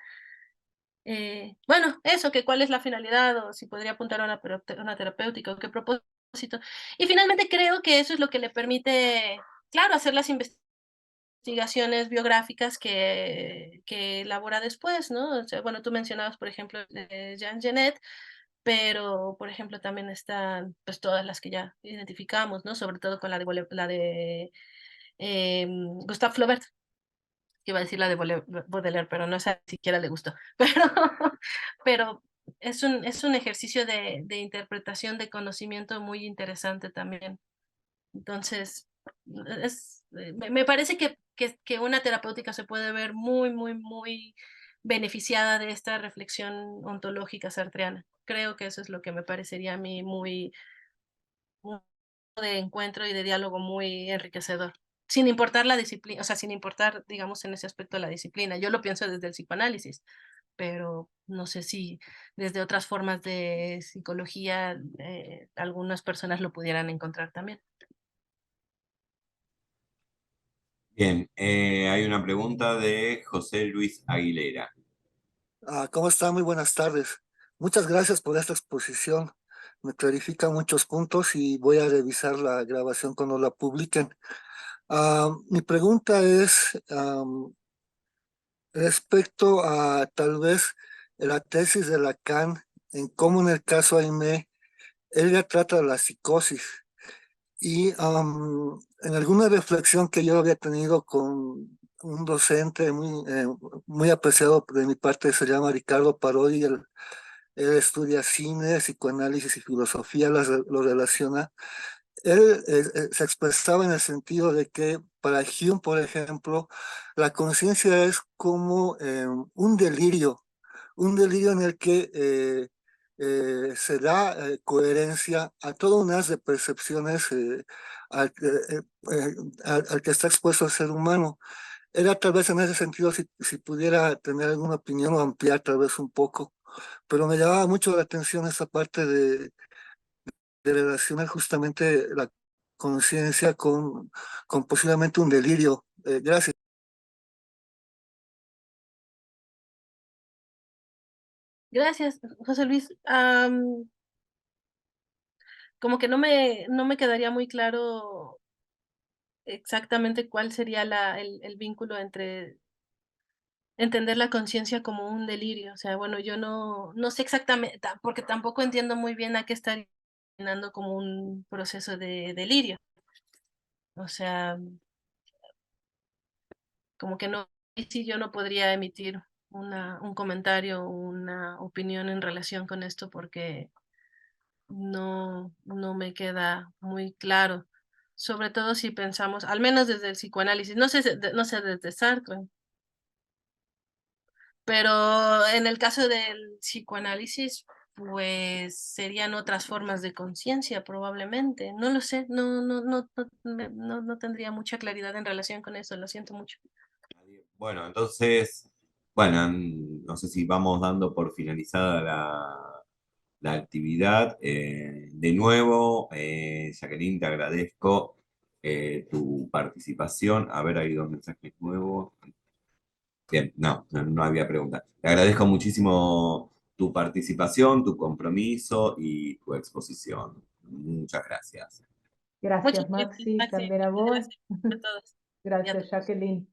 Bueno, eso, que cuál es la finalidad o si podría apuntar a una terapéutica o qué propósito. Y finalmente creo que eso es lo que le permite, claro, hacer las investigaciones biográficas que elabora después, ¿no? O sea, bueno, tú mencionabas, por ejemplo, de Jean Genet, pero, por ejemplo, también están pues todas las que ya identificamos, ¿no? Sobre todo con la de Gustave Flaubert, que iba a decir la de Baudelaire, pero no sé, siquiera le gustó. Pero es un ejercicio de interpretación de conocimiento muy interesante también. Entonces, me parece que una terapéutica se puede ver muy, muy, muy beneficiada de esta reflexión ontológica sartreana. Creo que eso es lo que me parecería a mí muy de encuentro y de diálogo muy enriquecedor. Sin importar la disciplina, o sea, sin importar, digamos, en ese aspecto la disciplina. Yo lo pienso desde el psicoanálisis, pero no sé si desde otras formas de psicología algunas personas lo pudieran encontrar también. Bien, hay una pregunta de José Luis Aguilera. ¿Cómo está? Muy buenas tardes. Muchas gracias por esta exposición. Me clarifica muchos puntos y voy a revisar la grabación cuando la publiquen. Mi pregunta es respecto a tal vez la tesis de Lacan en cómo en el caso Aimé, ella trata la psicosis. Y en alguna reflexión que yo había tenido con un docente muy apreciado de mi parte, se llama Ricardo Parodi. Él estudia cine, psicoanálisis y filosofía, lo relaciona. Él se expresaba en el sentido de que para Hume, por ejemplo, la conciencia es como un delirio en el que se da coherencia a todo un haz de percepciones al que está expuesto el ser humano. Era tal vez en ese sentido, si pudiera tener alguna opinión o ampliar tal vez un poco, pero me llamaba mucho la atención esa parte de relacionar justamente la conciencia con posiblemente un delirio. Gracias. Gracias, José Luis. Como que no me quedaría muy claro exactamente cuál sería el vínculo entre entender la conciencia como un delirio. O sea, bueno, yo no sé exactamente, porque tampoco entiendo muy bien a qué estaría denominando como un proceso de delirio. O sea, como que no, y sí, yo no podría emitir un comentario, una opinión en relación con esto porque no me queda muy claro. Sobre todo si pensamos, al menos desde el psicoanálisis, no sé desde Sartre, pero en el caso del psicoanálisis, pues serían otras formas de conciencia, probablemente. No lo sé, no tendría mucha claridad en relación con eso, lo siento mucho. Bueno, entonces, bueno, no sé si vamos dando por finalizada la actividad. De nuevo, Jacqueline, te agradezco tu participación. A ver, hay dos mensajes nuevos. Bien, no había pregunta. Te agradezco muchísimo tu participación, tu compromiso y tu exposición. Muchas gracias. Muchas Gracias, gracias, Maxi, Maxi. también a Muchas vos. gracias a todos. Y a Gracias, todos. Jacqueline.